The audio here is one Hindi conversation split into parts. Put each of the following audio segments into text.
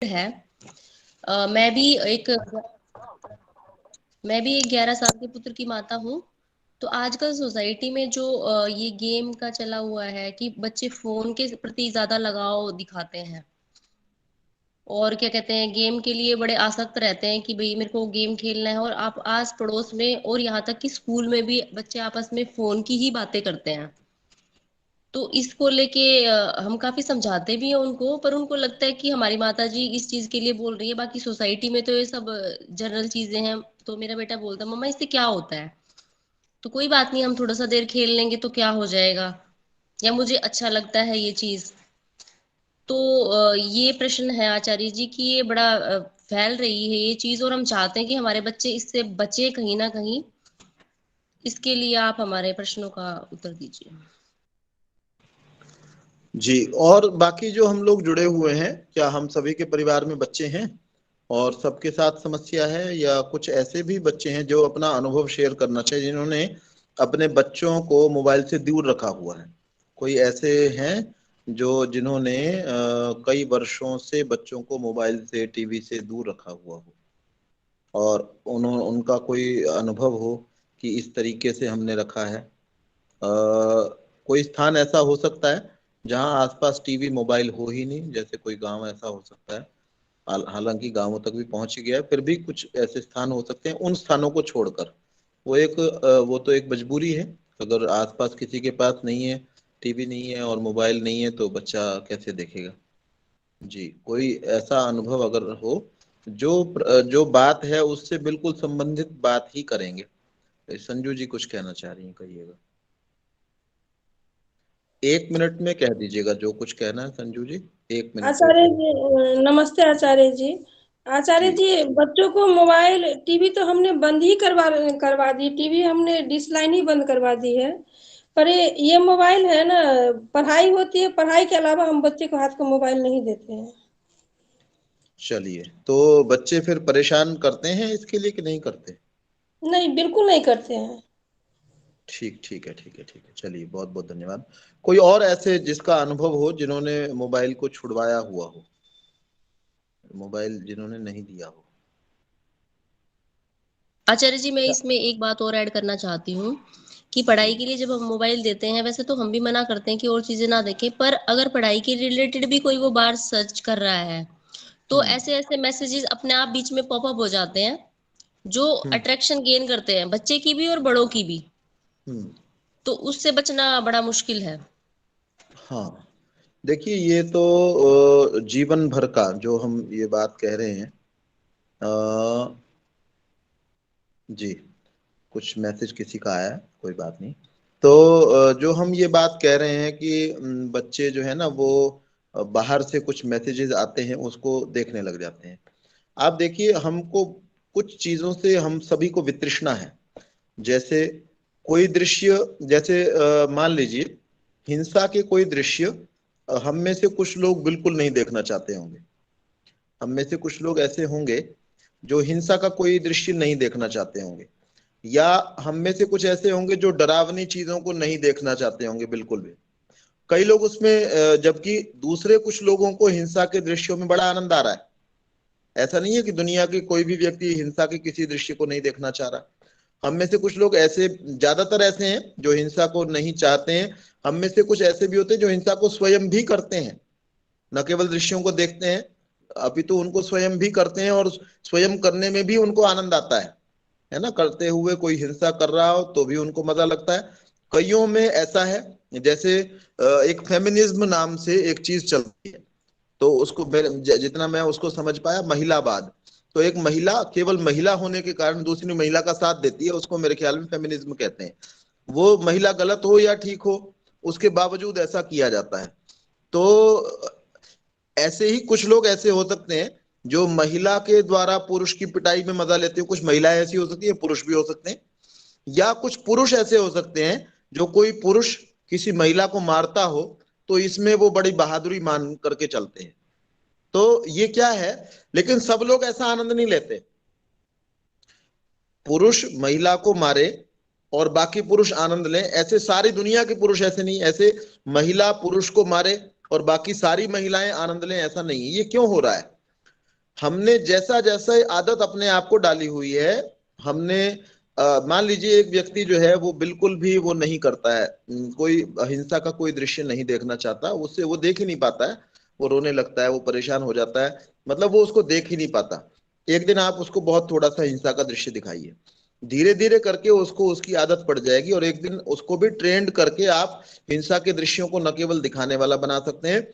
है। मैं भी एक 11 साल के पुत्र की माता हूँ। तो आजकल सोसाइटी में जो ये गेम का चला हुआ है कि बच्चे फोन के प्रति ज्यादा लगाव दिखाते हैं, और क्या कहते हैं, गेम के लिए बड़े आसक्त रहते हैं कि भाई मेरे को गेम खेलना है। और आप आस पड़ोस में और यहाँ तक कि स्कूल में भी बच्चे आपस में फोन की ही बातें करते हैं। तो इसको लेके हम काफी समझाते भी हैं उनको, पर उनको लगता है कि हमारी माता जी इस चीज के लिए बोल रही है, बाकी सोसाइटी में तो ये सब जनरल चीजें हैं। तो मेरा बेटा बोलता है, मम्मा इससे क्या होता है? तो कोई बात नहीं, हम थोड़ा सा देर खेल लेंगे तो क्या हो जाएगा, या मुझे अच्छा लगता है ये चीज। तो ये प्रश्न है आचार्य जी कि ये बड़ा फैल रही है ये चीज, और हम चाहते हैं कि हमारे बच्चे इससे बचे कहीं ना कहीं। इसके लिए आप हमारे प्रश्नों का उत्तर दीजिए। जी, और बाकी जो हम लोग जुड़े हुए हैं, क्या हम सभी के परिवार में बच्चे हैं और सबके साथ समस्या है, या कुछ ऐसे भी बच्चे हैं जो अपना अनुभव शेयर करना चाहिए, जिन्होंने अपने बच्चों को मोबाइल से दूर रखा हुआ है? कोई ऐसे हैं जो जिन्होंने कई वर्षों से बच्चों को मोबाइल से, टीवी से दूर रखा हुआ हो, और उनका कोई अनुभव हो कि इस तरीके से हमने रखा है? कोई स्थान ऐसा हो सकता है जहां आसपास टीवी मोबाइल हो ही नहीं, जैसे कोई गांव ऐसा हो सकता है। हालांकि गांवों तक भी पहुंच ही गया है, फिर भी कुछ ऐसे स्थान हो सकते हैं। उन स्थानों को छोड़कर वो तो एक मजबूरी है। अगर आसपास किसी के पास नहीं है, टीवी नहीं है और मोबाइल नहीं है, तो बच्चा कैसे देखेगा? जी, कोई ऐसा अनुभव अगर हो, जो बात है उससे बिल्कुल संबंधित बात ही करेंगे। संजू जी कुछ कहना चाह रही हैं, कहिएगा। 1 मिनट में कह दीजिएगा जो कुछ कहना है, संजू जी। 1 मिनट में आचार्य कह। जी, नमस्ते आचार्य जी। आचार्य जी। जी, बच्चों को मोबाइल टीवी तो हमने बंद ही करवा दी, टीवी हमने डिश लाइन ही बंद करवा दी है। पर ये मोबाइल है ना, पढ़ाई होती है, पढ़ाई के अलावा हम बच्चे को हाथ को मोबाइल नहीं देते हैं। चलिए, तो बच्चे फिर परेशान करते हैं इसके लिए कि नहीं करते? नहीं, बिल्कुल नहीं करते हैं। ठीक, ठीक है, ठीक है, ठीक है, चलिए, बहुत बहुत धन्यवाद। कोई और ऐसे जिसका अनुभव हो, जिन्होंने मोबाइल को छुड़वाया हुआ हो, मोबाइल जिन्होंने नहीं दिया हो? आचार्य जी, मैं इसमें एक बात और ऐड करना चाहती हूँ कि जी। पढ़ाई के लिए जब हम मोबाइल देते हैं, वैसे तो हम भी मना करते हैं कि और चीजें ना देखें, पर अगर पढ़ाई के रिलेटेड भी कोई वो बार सर्च कर रहा है, तो हम्म। ऐसे ऐसे मैसेजेस अपने आप बीच में पॉपअप हो जाते हैं जो हम्म। अट्रैक्शन गेन करते हैं, बच्चे की भी और बड़ों की भी। हम्म। तो उससे बचना बड़ा मुश्किल है। हाँ, देखिए, ये तो जीवन भर का जो हम ये बात कह रहे हैं। अ, जी, कुछ मैसेज किसी का आया है, कोई बात नहीं। तो जो हम ये बात कह रहे हैं कि बच्चे जो है ना, वो बाहर से कुछ मैसेजेस आते हैं उसको देखने लग जाते हैं। आप देखिए, हमको कुछ चीजों से हम सभी को वितृष्णा है। जैसे कोई दृश्य, जैसे मान लीजिए हिंसा के कोई दृश्य, हम में से कुछ लोग बिल्कुल नहीं देखना चाहते होंगे। हम में से कुछ लोग ऐसे होंगे जो हिंसा का कोई दृश्य नहीं देखना चाहते होंगे, या हम में से कुछ ऐसे होंगे जो डरावनी चीजों को नहीं देखना चाहते होंगे बिल्कुल भी। कई लोग उसमें जबकि दूसरे कुछ लोगों को हिंसा के दृश्यों में बड़ा आनंद आ रहा है। ऐसा नहीं है कि दुनिया के कोई भी व्यक्ति हिंसा के किसी दृश्य को नहीं देखना चाह रहा। हम में से कुछ लोग ऐसे, ज्यादातर ऐसे हैं जो हिंसा को नहीं चाहते हैं। हम में से कुछ ऐसे भी होते हैं जो हिंसा को स्वयं भी करते हैं, न केवल दृश्यों को देखते हैं, अपितु उनको स्वयं भी करते हैं, और स्वयं करने में भी उनको आनंद आता है ना। करते हुए कोई हिंसा कर रहा हो तो भी उनको मजा लगता है। कईयों में ऐसा है, जैसे एक फेमिनिज्म नाम से एक चीज चलती है, तो उसको जितना मैं उसको समझ पाया, महिलावाद। तो एक महिला केवल महिला होने के कारण दूसरी महिला का साथ देती है, उसको मेरे ख्याल में फेमिनिज्म कहते हैं। वो महिला गलत हो या ठीक हो, उसके बावजूद ऐसा किया जाता है। तो ऐसे ही कुछ लोग ऐसे हो सकते हैं जो महिला के द्वारा पुरुष की पिटाई में मजा लेते हो। कुछ महिलाएं ऐसी हो सकती है, पुरुष भी हो सकते हैं, या कुछ पुरुष ऐसे हो सकते हैं जो कोई पुरुष किसी महिला को मारता हो तो इसमें वो बड़ी बहादुरी मान करके चलते हैं। तो ये क्या है, लेकिन सब लोग ऐसा आनंद नहीं लेते। पुरुष महिला को मारे और बाकी पुरुष आनंद लें, ऐसे सारी दुनिया के पुरुष ऐसे नहीं। ऐसे महिला पुरुष को मारे और बाकी सारी महिलाएं आनंद लें, ऐसा नहीं है। ये क्यों हो रहा है? हमने जैसा जैसा आदत अपने आप को डाली हुई है, हमने मान लीजिए एक व्यक्ति जो है वो बिल्कुल भी वो नहीं करता है, कोई हिंसा का कोई दृश्य नहीं देखना चाहता, उससे वो देख ही नहीं पाता है, वो रोने लगता है, वो परेशान हो जाता है, मतलब वो उसको देख ही नहीं पाता। एक दिन आप उसको बहुत थोड़ा सा हिंसा का दृश्य दिखाइए, धीरे धीरे करके उसको उसकी आदत पड़ जाएगी, और एक दिन उसको भी ट्रेंड करके आप हिंसा के दृश्यों को न केवल दिखाने वाला बना सकते हैं,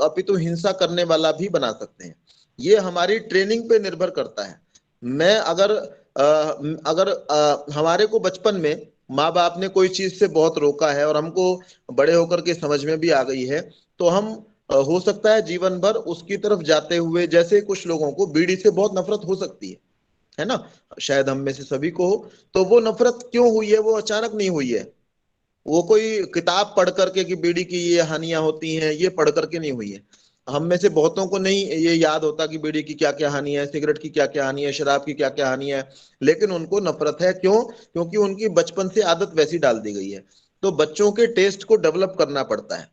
अपितु हिंसा करने वाला भी बना सकते हैं। ये हमारी ट्रेनिंग पे निर्भर करता है। मैं अगर हमारे को बचपन में माँ बाप ने कोई चीज से बहुत रोका है और हमको बड़े होकर के समझ में भी आ गई है, तो हम हो सकता है जीवन भर उसकी तरफ जाते हुए, जैसे कुछ लोगों को बीड़ी से बहुत नफरत हो सकती है ना, शायद हम में से सभी को हो। तो वो नफरत क्यों हुई है? वो अचानक नहीं हुई है, वो कोई किताब पढ़ करके कि बीड़ी की ये हानियां होती हैं ये पढ़ करके नहीं हुई है। हम में से बहुतों को नहीं ये याद होता कि बीड़ी की क्या क्या हानि है, सिगरेट की क्या क्या हानि है, शराब की क्या क्या हानि है, लेकिन उनको नफरत है। क्यों? क्योंकि उनकी बचपन से आदत वैसी डाल दी गई है। तो बच्चों के टेस्ट को डेवलप करना पड़ता है।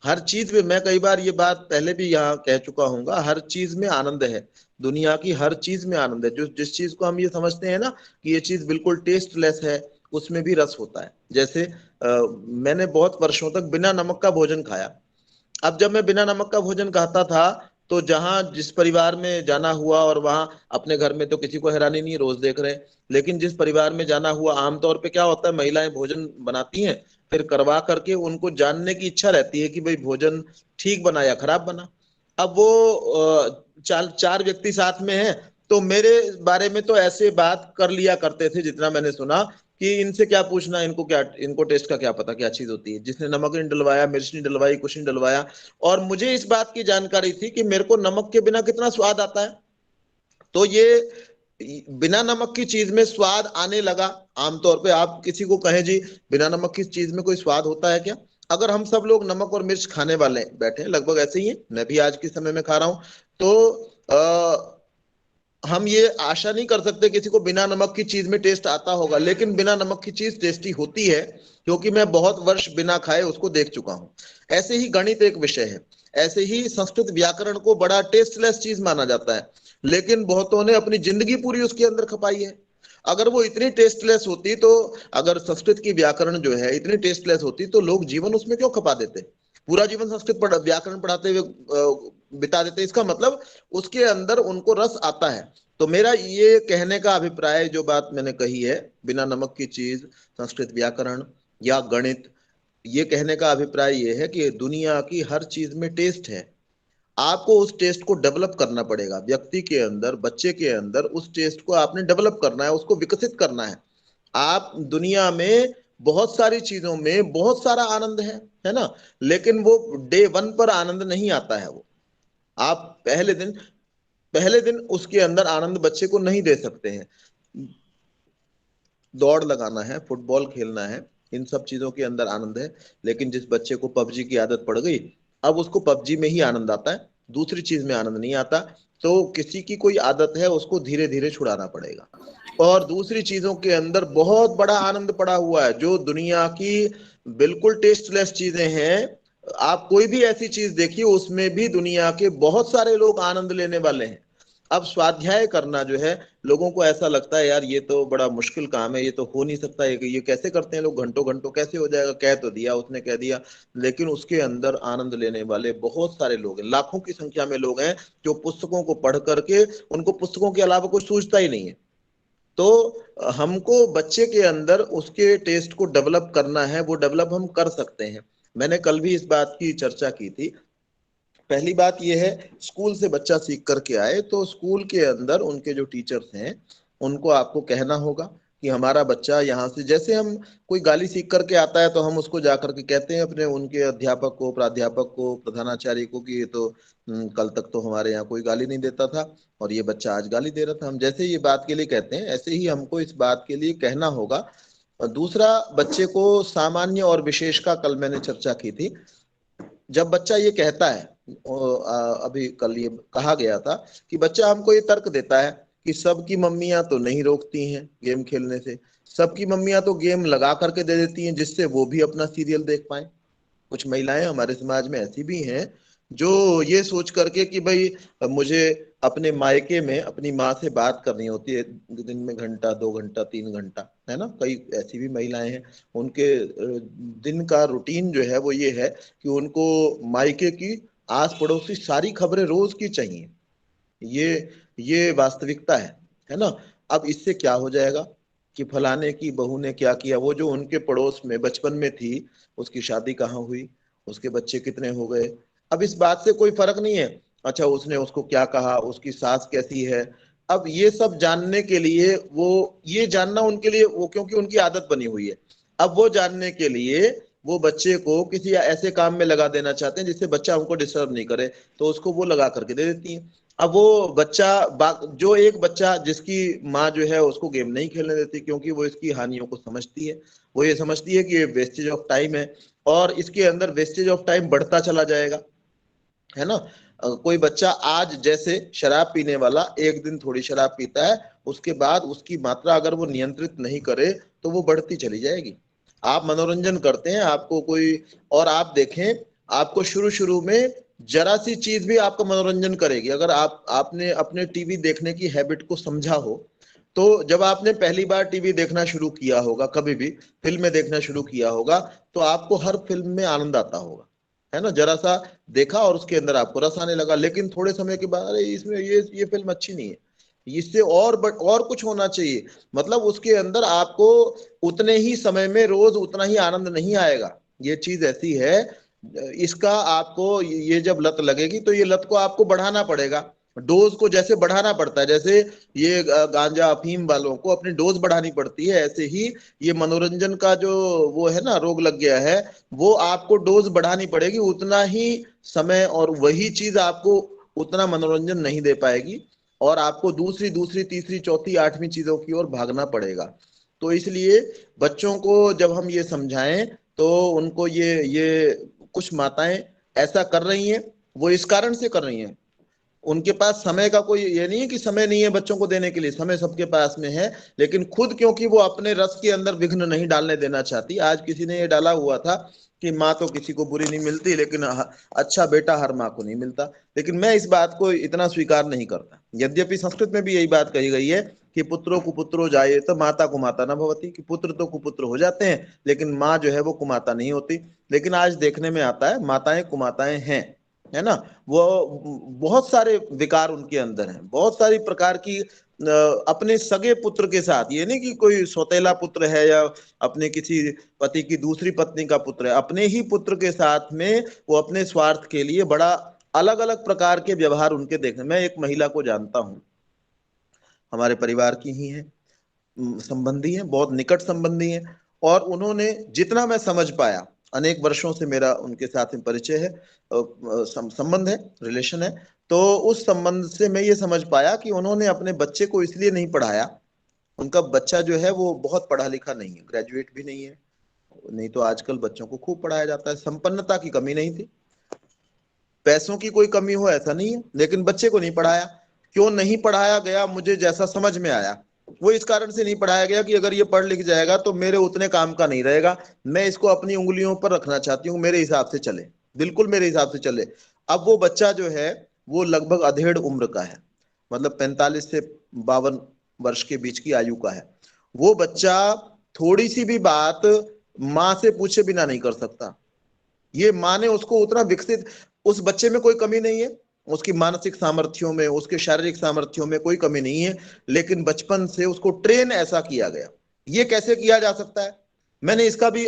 हर चीज में, मैं कई बार ये बात पहले भी यहाँ कह चुका हूँ, हर चीज में आनंद है, दुनिया की हर चीज में आनंद है। जो जिस चीज को हम ये समझते हैं ना कि ये चीज बिल्कुल टेस्टलेस है, उसमें भी रस होता है। जैसे मैंने बहुत वर्षों तक बिना नमक का भोजन खाया। अब जब मैं बिना नमक का भोजन खाता था, तो जहां जिस परिवार में जाना हुआ, और वहां अपने घर में तो किसी को हैरानी नहीं, रोज देख रहे हैं, लेकिन जिस परिवार में जाना हुआ, आमतौर पे क्या होता है, महिलाएं भोजन बनाती हैं, फिर करवा करके उनको जानने की इच्छा रहती है कि भाई भोजन ठीक बना या खराब बना। अब वो चार चार व्यक्ति साथ में है, तो मेरे बारे में तो ऐसे बात कर लिया करते थे, जितना मैंने सुना कि इनसे क्या पूछना, इनको क्या, इनको टेस्ट का क्या पता क्या चीज होती है, जिसने नमक नहीं डलवाया, मिर्च नहीं डलवाई, कुछ नहीं डलवाया। और मुझे इस बात की जानकारी थी कि मेरे को नमक के बिना कितना स्वाद आता है। तो ये बिना नमक की चीज में स्वाद आने लगा। आमतौर पे आप किसी को कहें जी बिना नमक की चीज में कोई स्वाद होता है क्या? अगर हम सब लोग नमक और मिर्च खाने वाले बैठे हैं, लगभग ऐसे ही है, मैं भी आज के समय में खा रहा हूं, तो हम ये आशा नहीं कर सकते किसी को बिना नमक की चीज में टेस्ट आता होगा, लेकिन बिना नमक की चीज टेस्टी होती है, क्योंकि मैं बहुत वर्ष बिना खाए उसको देख चुका हूं। ऐसे ही गणित एक विषय है, ऐसे ही संस्कृत व्याकरण को बड़ा टेस्टलेस चीज माना जाता है, लेकिन बहुतों ने अपनी जिंदगी पूरी उसके अंदर खपाई है। अगर वो इतनी टेस्टलेस होती, तो अगर संस्कृत की व्याकरण जो है इतनी टेस्टलेस होती, तो लोग जीवन उसमें क्यों खपा देते, पूरा जीवन संस्कृत व्याकरण पढ़ाते हुए बिता देते? इसका मतलब उसके अंदर उनको रस आता है। तो मेरा ये कहने का अभिप्राय, जो बात मैंने कही है, बिना नमक की चीज, संस्कृत व्याकरण या गणित, ये कहने का अभिप्राय ये है कि दुनिया की हर चीज में टेस्ट है। आपको उस टेस्ट को डेवलप करना पड़ेगा, व्यक्ति के अंदर, बच्चे के अंदर उस टेस्ट को आपने डेवलप करना है, उसको विकसित करना है। आप दुनिया में बहुत सारी चीजों में बहुत सारा आनंद है ना, लेकिन वो डे वन पर आनंद नहीं आता है। वो आप पहले दिन उसके अंदर आनंद बच्चे को नहीं दे सकते हैं। दौड़ लगाना है, फुटबॉल खेलना है, इन सब चीजों के अंदर आनंद है। लेकिन जिस बच्चे को पबजी की आदत पड़ गई, अब उसको पबजी में ही आनंद आता है, दूसरी चीज में आनंद नहीं आता। तो किसी की कोई आदत है, उसको धीरे धीरे छुड़ाना पड़ेगा। और दूसरी चीजों के अंदर बहुत बड़ा आनंद पड़ा हुआ है, जो दुनिया की बिल्कुल टेस्टलेस चीजें हैं। आप कोई भी ऐसी चीज देखिए, उसमें भी दुनिया के बहुत सारे लोग आनंद लेने वाले हैं। अब स्वाध्याय करना जो है, लोगों को ऐसा लगता है यार ये तो बड़ा मुश्किल काम है, ये तो हो नहीं सकता, ये कैसे करते हैं लोग, घंटों घंटों कैसे हो जाएगा, कह तो दिया उसने, कह दिया। लेकिन उसके अंदर आनंद लेने वाले बहुत सारे लोग हैं, लाखों की संख्या में लोग हैं, जो पुस्तकों को पढ़ करके, उनको पुस्तकों के अलावा कुछ सूझता ही नहीं है। तो हमको बच्चे के अंदर उसके टेस्ट को डेवलप करना है, वो डेवलप हम कर सकते हैं। मैंने कल भी इस बात की चर्चा की थी। पहली बात यह है, स्कूल से बच्चा सीख करके आए, तो स्कूल के अंदर उनके जो टीचर्स हैं, उनको आपको कहना होगा कि हमारा बच्चा यहाँ से, जैसे हम कोई गाली सीख करके आता है, तो हम उसको जाकर के कहते हैं अपने उनके अध्यापक को, प्राध्यापक को, प्रधानाचार्य को कि ये तो कल तक तो हमारे यहाँ कोई गाली नहीं देता था, और ये बच्चा आज गाली दे रहा था। हम जैसे ये बात के लिए कहते हैं, ऐसे ही हमको इस बात के लिए कहना होगा। और दूसरा, बच्चे को सामान्य और विशेष का कल मैंने चर्चा की थी। जब बच्चा ये कहता है, अभी कल ये कहा गया था कि बच्चा हमको ये तर्क देता है कि सबकी मम्मियां तो नहीं रोकती हैं गेम खेलने से, सबकी मम्मियां तो गेम लगा करके दे देती हैं जिससे वो भी अपना सीरियल देख पाए। कुछ महिलाएं हमारे समाज में ऐसी भी हैं, जो ये सोच करके कि भाई मुझे अपने मायके में अपनी माँ से बात करनी होती है, दिन में घंटा 2 घंटा 3 घंटा, है ना, कई ऐसी भी महिलाएं हैं, उनके दिन का रूटीन जो है वो ये है कि उनको मायके की आस पड़ोस की सारी खबरें रोज की चाहिए। ये वास्तविकता है ना। अब इससे क्या हो जाएगा कि फलाने की बहू ने क्या किया, वो जो उनके पड़ोस में बचपन में थी, उसकी शादी कहाँ हुई, उसके बच्चे कितने हो गए, अब इस बात से कोई फर्क नहीं है। अच्छा, उसने उसको क्या कहा, उसकी सास कैसी है, अब ये सब जानने के लिए वो, ये जानना उनके लिए वो, क्योंकि उनकी आदत बनी हुई है, अब वो जानने के लिए वो बच्चे को किसी ऐसे काम में लगा देना चाहते हैं जिससे बच्चा उनको डिस्टर्ब नहीं करे, तो उसको वो लगा करके दे देती है। अब वो बच्चा, जो एक बच्चा जिसकी माँ जो है उसको गेम नहीं खेलने देती, क्योंकि वो इसकी हानियों को समझती है, वो ये समझती है कि ये वेस्टेज ऑफ टाइम है, और इसके अंदर वेस्टेज ऑफ टाइम बढ़ता चला जाएगा, है ना। कोई बच्चा आज जैसे शराब पीने वाला एक दिन थोड़ी शराब पीता है, उसके बाद उसकी मात्रा अगर वो नियंत्रित नहीं करे तो वो बढ़ती चली जाएगी। आप मनोरंजन करते हैं, आपको कोई, और आप देखें, आपको शुरू शुरू में जरा सी चीज भी आपका मनोरंजन करेगी, अगर आपने अपने टीवी देखने की हैबिट को समझा हो, तो जब आपने पहली बार टीवी देखना शुरू किया होगा, कभी भी फिल्में देखना शुरू किया होगा, तो आपको हर फिल्म में आनंद आता होगा, है ना। जरा सा देखा और उसके अंदर आपको रस आने लगा, लेकिन थोड़े समय के बाद अरे इसमें ये फिल्म अच्छी नहीं है, इससे और कुछ होना चाहिए, मतलब उसके अंदर आपको उतने ही समय में रोज उतना ही आनंद नहीं आएगा। ये चीज ऐसी है, इसका आपको ये जब लत लगेगी तो ये लत को आपको बढ़ाना पड़ेगा, डोज को जैसे बढ़ाना पड़ता है, जैसे ये गांजा अफीम वालों को अपनी डोज बढ़ानी पड़ती है, ऐसे ही ये मनोरंजन का जो वो है ना, रोग लग गया है, वो आपको डोज बढ़ानी पड़ेगी, उतना ही समय और वही चीज आपको उतना मनोरंजन नहीं दे पाएगी, और आपको दूसरी दूसरी तीसरी चौथी आठवीं चीजों की ओर भागना पड़ेगा। तो इसलिए बच्चों को जब हम ये समझाएं, तो उनको ये कुछ माताएं ऐसा कर रही हैं, वो इस कारण से कर रही हैं, उनके पास समय का कोई ये नहीं है कि समय नहीं है बच्चों को देने के लिए, समय सबके पास में है, लेकिन खुद क्योंकि वो अपने रस के अंदर विघ्न नहीं डालने देना चाहती। आज किसी ने ये डाला हुआ था कि माँ तो किसी को बुरी नहीं मिलती, लेकिन अच्छा बेटा हर माँ को नहीं मिलता, लेकिन मैं इस बात को इतना स्वीकार नहीं करता। यद्यपि संस्कृत में भी यही बात कही गई है कि पुत्रो कुपुत्रो जाये तो माता कुमाता न भवती, कि पुत्र तो कुपुत्र हो जाते हैं लेकिन माँ जो है वो कुमाता नहीं होती। लेकिन आज देखने में आता है माताएं कुमाताएं हैं, है ना। वो बहुत सारे विकार उनके अंदर हैं, बहुत सारी प्रकार की अपने सगे पुत्र के साथ, ये नहीं कि कोई सौतेला पुत्र है या अपने किसी पति की दूसरी पत्नी का पुत्र है, अपने ही पुत्र के साथ में वो अपने स्वार्थ के लिए बड़ा अलग अलग प्रकार के व्यवहार उनके देखने। मैं एक महिला को जानता हूं, हमारे परिवार की ही है, संबंधी है, बहुत निकट संबंधी है, और उन्होंने, जितना मैं समझ पाया, अनेक वर्षों से मेरा उनके साथ में परिचय है, संबंध है, रिलेशन है, तो उस संबंध से मैं ये समझ पाया कि उन्होंने अपने बच्चे को इसलिए नहीं पढ़ाया, उनका बच्चा जो है वो बहुत पढ़ा लिखा नहीं है, ग्रेजुएट भी नहीं है, नहीं तो आजकल बच्चों को खूब पढ़ाया जाता है, संपन्नता की कमी नहीं थी, पैसों की कोई कमी हो ऐसा नहीं है, लेकिन बच्चे को नहीं पढ़ाया। क्यों नहीं पढ़ाया गया, मुझे जैसा समझ में आया, वो इस कारण से नहीं पढ़ाया गया कि अगर ये पढ़ लिख जाएगा तो मेरे उतने काम का नहीं रहेगा, मैं इसको अपनी उंगलियों पर रखना चाहती हूँ, मेरे हिसाब से चले, बिल्कुल मेरे हिसाब से चले। अब वो बच्चा जो है वो लगभग अधेड़ उम्र का है, मतलब 45 से 52 वर्ष के बीच की आयु का है। वो बच्चा थोड़ी सी भी बात माँ से पूछे बिना नहीं कर सकता, ये माँ ने उसको उतना विकसित, उस बच्चे में कोई कमी नहीं है, उसकी मानसिक सामर्थ्यों में, उसके शारीरिक सामर्थ्यों में कोई कमी नहीं है, लेकिन बचपन से उसको ट्रेन ऐसा किया गया। ये कैसे किया जा सकता है, मैंने इसका भी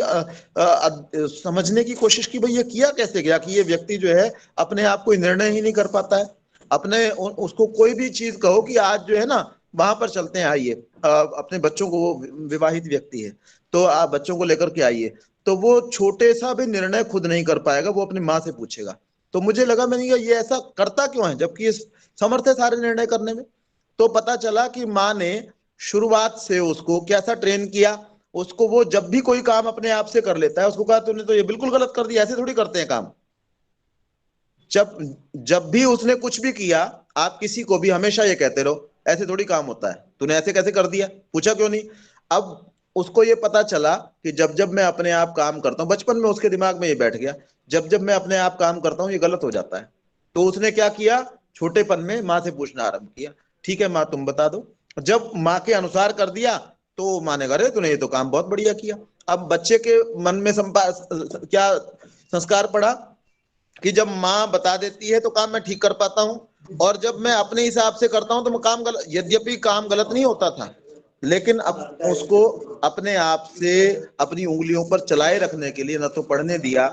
समझने की कोशिश की, भाई ये किया कैसे गया कि ये व्यक्ति जो है अपने आप कोई निर्णय ही नहीं कर पाता है, अपने उसको कोई भी चीज कहो कि आज जो है ना वहां पर चलते हैं, आइए, अपने बच्चों को, वो विवाहित व्यक्ति है तो आप बच्चों को लेकर के आइए, तो वो छोटे सा भी निर्णय खुद नहीं कर पाएगा, वो अपनी माँ से पूछेगा। तो मुझे लगा, मैंने कहा ये ऐसा करता क्यों है जबकि ये समर्थ है सारे निर्णय करने में। तो पता चला कि माँ ने शुरुआत से उसको कैसा ट्रेन किया, उसको वो जब भी कोई काम अपने आप से कर लेता है, उसको कहा तूने तो ये बिल्कुल गलत कर दिया, ऐसे थोड़ी करते हैं काम। जब जब भी उसने कुछ भी किया, आप किसी को भी हमेशा ये कहते रहो ऐसे थोड़ी काम होता है, तूने ऐसे कैसे कर दिया, पूछा क्यों नहीं। अब उसको ये पता चला कि जब जब मैं अपने आप काम करता हूं, बचपन में उसके दिमाग में ये बैठ गया, जब जब मैं अपने आप काम करता हूं ये गलत हो जाता है। तो उसने क्या किया, छोटेपन में माँ से पूछना आरंभ किया, ठीक है माँ तुम बता दो। जब माँ के अनुसार कर दिया तो माँ ने कहा अरे तूने ये तो काम बहुत बढ़िया किया। अब बच्चे के मन में क्या संस्कार पड़ा कि जब माँ बता देती है तो काम मैं ठीक कर पाता हूँ, और जब मैं अपने हिसाब से करता हूँ तो मैं काम गलत, यद्यपि काम गलत नहीं होता था, लेकिन अब उसको अपने आप से अपनी उंगलियों पर चलाए रखने के लिए न तो पढ़ने दिया,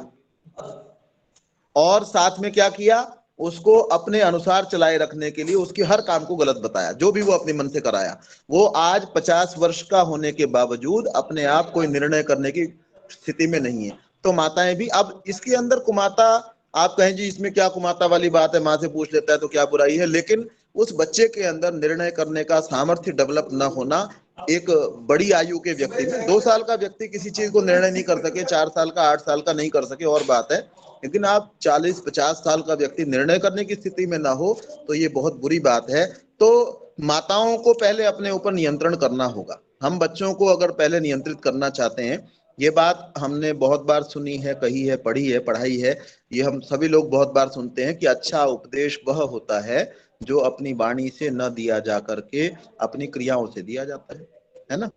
और साथ में क्या किया, उसको अपने अनुसार चलाए रखने के लिए उसके हर काम को गलत बताया, जो भी वो अपने मन से कराया। वो आज 50 वर्ष का होने के बावजूद अपने आप कोई निर्णय करने की स्थिति में नहीं है। तो माताएं भी, अब इसके अंदर कुमाता, आप कहें जी इसमें क्या कुमाता वाली बात है, माँ से पूछ लेता है तो क्या बुराई है, लेकिन उस बच्चे के अंदर निर्णय करने का सामर्थ्य डेवलप न होना, एक बड़ी आयु के व्यक्ति में, 2 साल का व्यक्ति किसी चीज को निर्णय नहीं कर सके, 4 साल का 8 साल का नहीं कर सके और बात है, लेकिन आप 40-50 साल का व्यक्ति निर्णय करने की स्थिति में ना हो तो ये बहुत बुरी बात है। तो माताओं को पहले अपने ऊपर नियंत्रण करना होगा। हम बच्चों को अगर पहले नियंत्रित करना चाहते हैं, ये बात हमने बहुत बार सुनी है, कही है, पढ़ी है, पढ़ाई है, ये हम सभी लोग बहुत बार सुनते हैं कि अच्छा उपदेश वह होता है जो अपनी वाणी से न दिया जा करके अपनी क्रियाओं से दिया जाता है ना।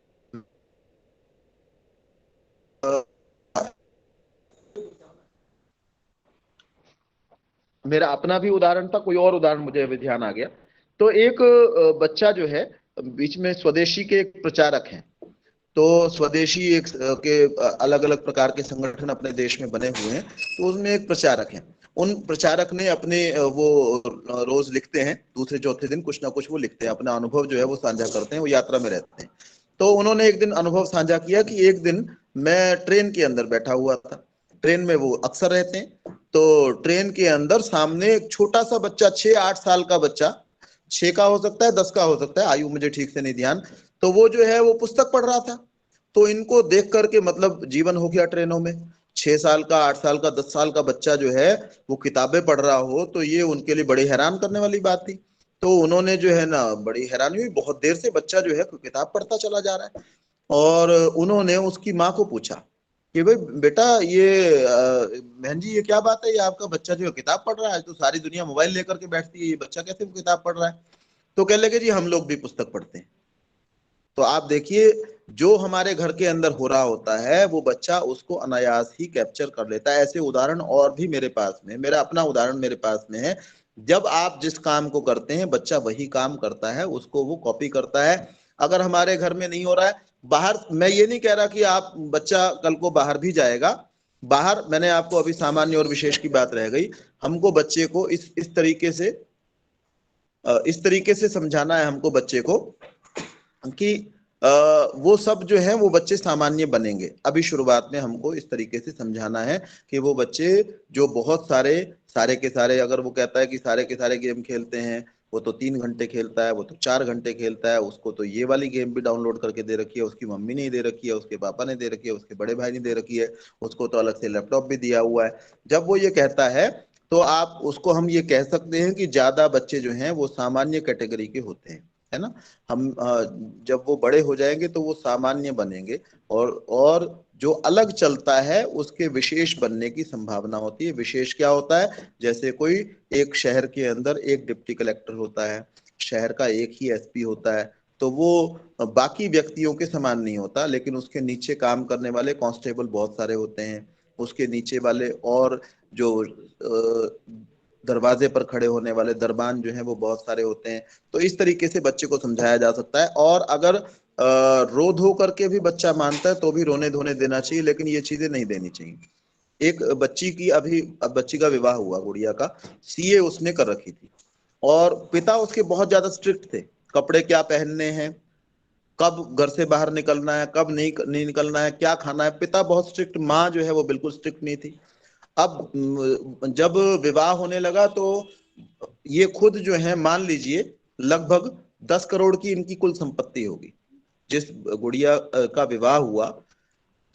मेरा अपना भी उदाहरण था, कोई और उदाहरण मुझे अभी ध्यान आ गया। तो एक बच्चा जो है, बीच में स्वदेशी के एक प्रचारक हैं, तो स्वदेशी एक के अलग अलग प्रकार के संगठन अपने देश में बने हुए हैं, तो उसमें एक प्रचारक हैं। उन प्रचारक ने अपने वो रोज लिखते हैं, दूसरे चौथे दिन कुछ ना कुछ वो लिखते हैं, अपना अनुभव जो है वो साझा करते हैं, वो यात्रा में रहते हैं। तो उन्होंने एक दिन अनुभव साझा किया कि एक दिन मैं ट्रेन के अंदर बैठा हुआ था, ट्रेन में वो अक्सर रहते हैं, तो ट्रेन के अंदर सामने एक छोटा सा बच्चा, 6-8 साल का बच्चा, 6 का हो सकता है, 10 का हो सकता है, आयु मुझे ठीक से नहीं ध्यान, तो वो जो है वो पुस्तक पढ़ रहा था। तो इनको देख करके, मतलब जीवन हो गया ट्रेनों में, 6 साल का, 8 साल का, 10 साल का बच्चा जो है वो किताबें पढ़ रहा हो, तो ये उनके लिए बड़ी हैरान करने वाली बात थी। तो उन्होंने जो है ना, बड़ी हैरानी हुई, बहुत देर से बच्चा जो है किताब पढ़ता चला जा रहा है, और उन्होंने उसकी माँ को पूछा कि भाई बेटा, ये बहन जी ये क्या बात है, ये आपका बच्चा जो है किताब पढ़ रहा है, तो सारी दुनिया मोबाइल लेकर के बैठती है, ये बच्चा कैसे किताब पढ़ रहा है। तो कह लगे जी हम लोग भी पुस्तक पढ़ते हैं। तो आप देखिए, जो हमारे घर के अंदर हो रहा होता है वो बच्चा उसको अनायास ही कैप्चर कर लेता है। ऐसे उदाहरण और भी मेरे पास में, मेरा अपना उदाहरण मेरे पास में है। जब आप जिस काम को करते हैं बच्चा वही काम करता है, उसको वो कॉपी करता है। अगर हमारे घर में नहीं हो रहा है, बाहर, मैं ये नहीं कह रहा कि आप बच्चा कल को बाहर भी जाएगा, बाहर, मैंने आपको अभी सामान्य और विशेष की बात रह गई, हमको बच्चे को इस तरीके से समझाना है, हमको बच्चे को कि वो सब जो है वो बच्चे सामान्य बनेंगे। अभी शुरुआत में हमको इस तरीके से समझाना है कि वो बच्चे जो बहुत सारे के सारे, अगर वो कहता है कि सारे के सारे गेम खेलते हैं, वो तो 3 घंटे खेलता है, वो तो 4 घंटे खेलता है, उसको तो ये वाली गेम भी डाउनलोड करके दे रखी है, उसकी मम्मी ने दे रखी है, उसके पापा ने दे रखी है, उसके बड़े भाई ने दे रखी है, उसको तो अलग से लैपटॉप भी दिया हुआ है। जब वो ये कहता है तो आप उसको, हम ये कह सकते हैं कि ज्यादा बच्चे जो हैं वो सामान्य कैटेगरी के होते हैं, है ना। हम जब वो बड़े हो जाएंगे तो वो सामान्य बनेंगे, और जो अलग चलता है उसके विशेष बनने की संभावना होती है। विशेष क्या होता है, जैसे कोई एक शहर के अंदर एक डिप्टी कलेक्टर होता है, शहर का एक ही एसपी होता है, तो वो बाकी व्यक्तियों के समान नहीं होता, लेकिन उसके नीचे काम करने वाले कांस्टेबल बहुत सारे होते हैं, उसके नीचे वाले और जो दरवाजे पर खड़े होने वाले दरबान जो हैं वो बहुत सारे होते हैं। तो इस तरीके से बच्चे को समझाया जा सकता है। और अगर रो धो करके भी बच्चा मानता है तो भी रोने धोने देना चाहिए, लेकिन ये चीजें नहीं देनी चाहिए। एक बच्ची की, अभी अब बच्ची का विवाह हुआ, गुड़िया का, सीए उसने कर रखी थी, और पिता उसके बहुत ज्यादा स्ट्रिक्ट थे, कपड़े क्या पहनने हैं, कब घर से बाहर निकलना है, कब नहीं निकलना है, क्या खाना है, पिता बहुत स्ट्रिक्ट, माँ जो है वो बिल्कुल स्ट्रिक्ट नहीं थी। अब जब विवाह होने लगा तो ये खुद जो है, मान लीजिए लगभग 10 करोड़ की इनकी कुल संपत्ति होगी। जिस गुड़िया का विवाह हुआ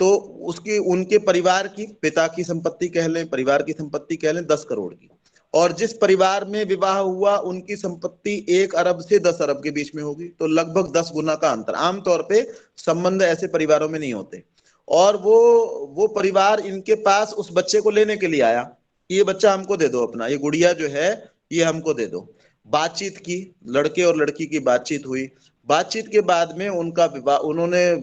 तो उसकी, उनके परिवार की, पिता की संपत्ति कह लें, परिवार की संपत्ति कह लें 10 करोड़ की, और जिस परिवार में विवाह हुआ उनकी संपत्ति 1 अरब से 10 अरब के बीच में होगी, तो लगभग 10 गुना का अंतर। आमतौर पे संबंध ऐसे परिवारों में नहीं होते। और वो परिवार इनके पास उस बच्चे को लेने के लिए आया कि ये बच्चा हमको दे दो अपना, ये गुड़िया जो है ये हमको दे दो। बातचीत की, लड़के और लड़की की बातचीत हुई। बातचीत के बाद में उनका विवाह, उन्होंने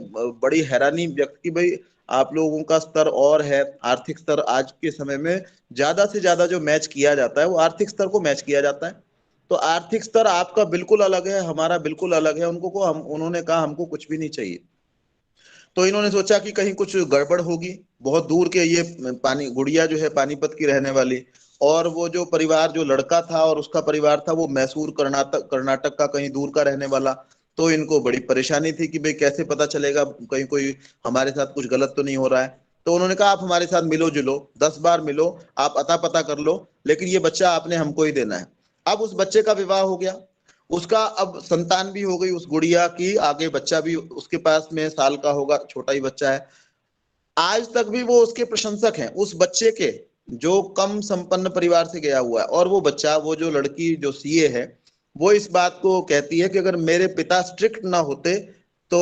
बड़ी हैरानी व्यक्त की, भाई आप लोगों का स्तर और है, आर्थिक स्तर आज के समय में ज्यादा से ज्यादा जो मैच किया जाता है वो आर्थिक स्तर को मैच किया जाता है। तो आर्थिक स्तर आपका बिल्कुल अलग है, हमारा बिल्कुल अलग है। उनको को हम उन्होंने कहा हमको कुछ भी नहीं चाहिए। तो इन्होंने सोचा कि कहीं कुछ गड़बड़ होगी। बहुत दूर के ये पानी गुड़िया जो है पानीपत की रहने वाली, और वो जो परिवार, जो लड़का था और उसका परिवार था वो मैसूर कर्नाटक कर्नाटक का कहीं दूर का रहने वाला। तो इनको बड़ी परेशानी थी कि भाई कैसे पता चलेगा कहीं कोई हमारे साथ कुछ गलत तो नहीं हो रहा है। तो उन्होंने कहा आप हमारे साथ मिलो जुलो, 10 बार मिलो, आप अता पता कर लो, लेकिन ये बच्चा आपने हमको ही देना है। अब उस बच्चे का विवाह हो गया, उसका अब संतान भी हो गई, उस गुड़िया की आगे बच्चा भी उसके पास में साल का होगा, छोटा ही बच्चा है। आज तक भी वो उसके प्रशंसक हैं, उस बच्चे के जो कम संपन्न परिवार से गया हुआ है। और वो बच्चा, वो जो लड़की जो सीए है, वो इस बात को कहती है कि अगर मेरे पिता स्ट्रिक्ट ना होते तो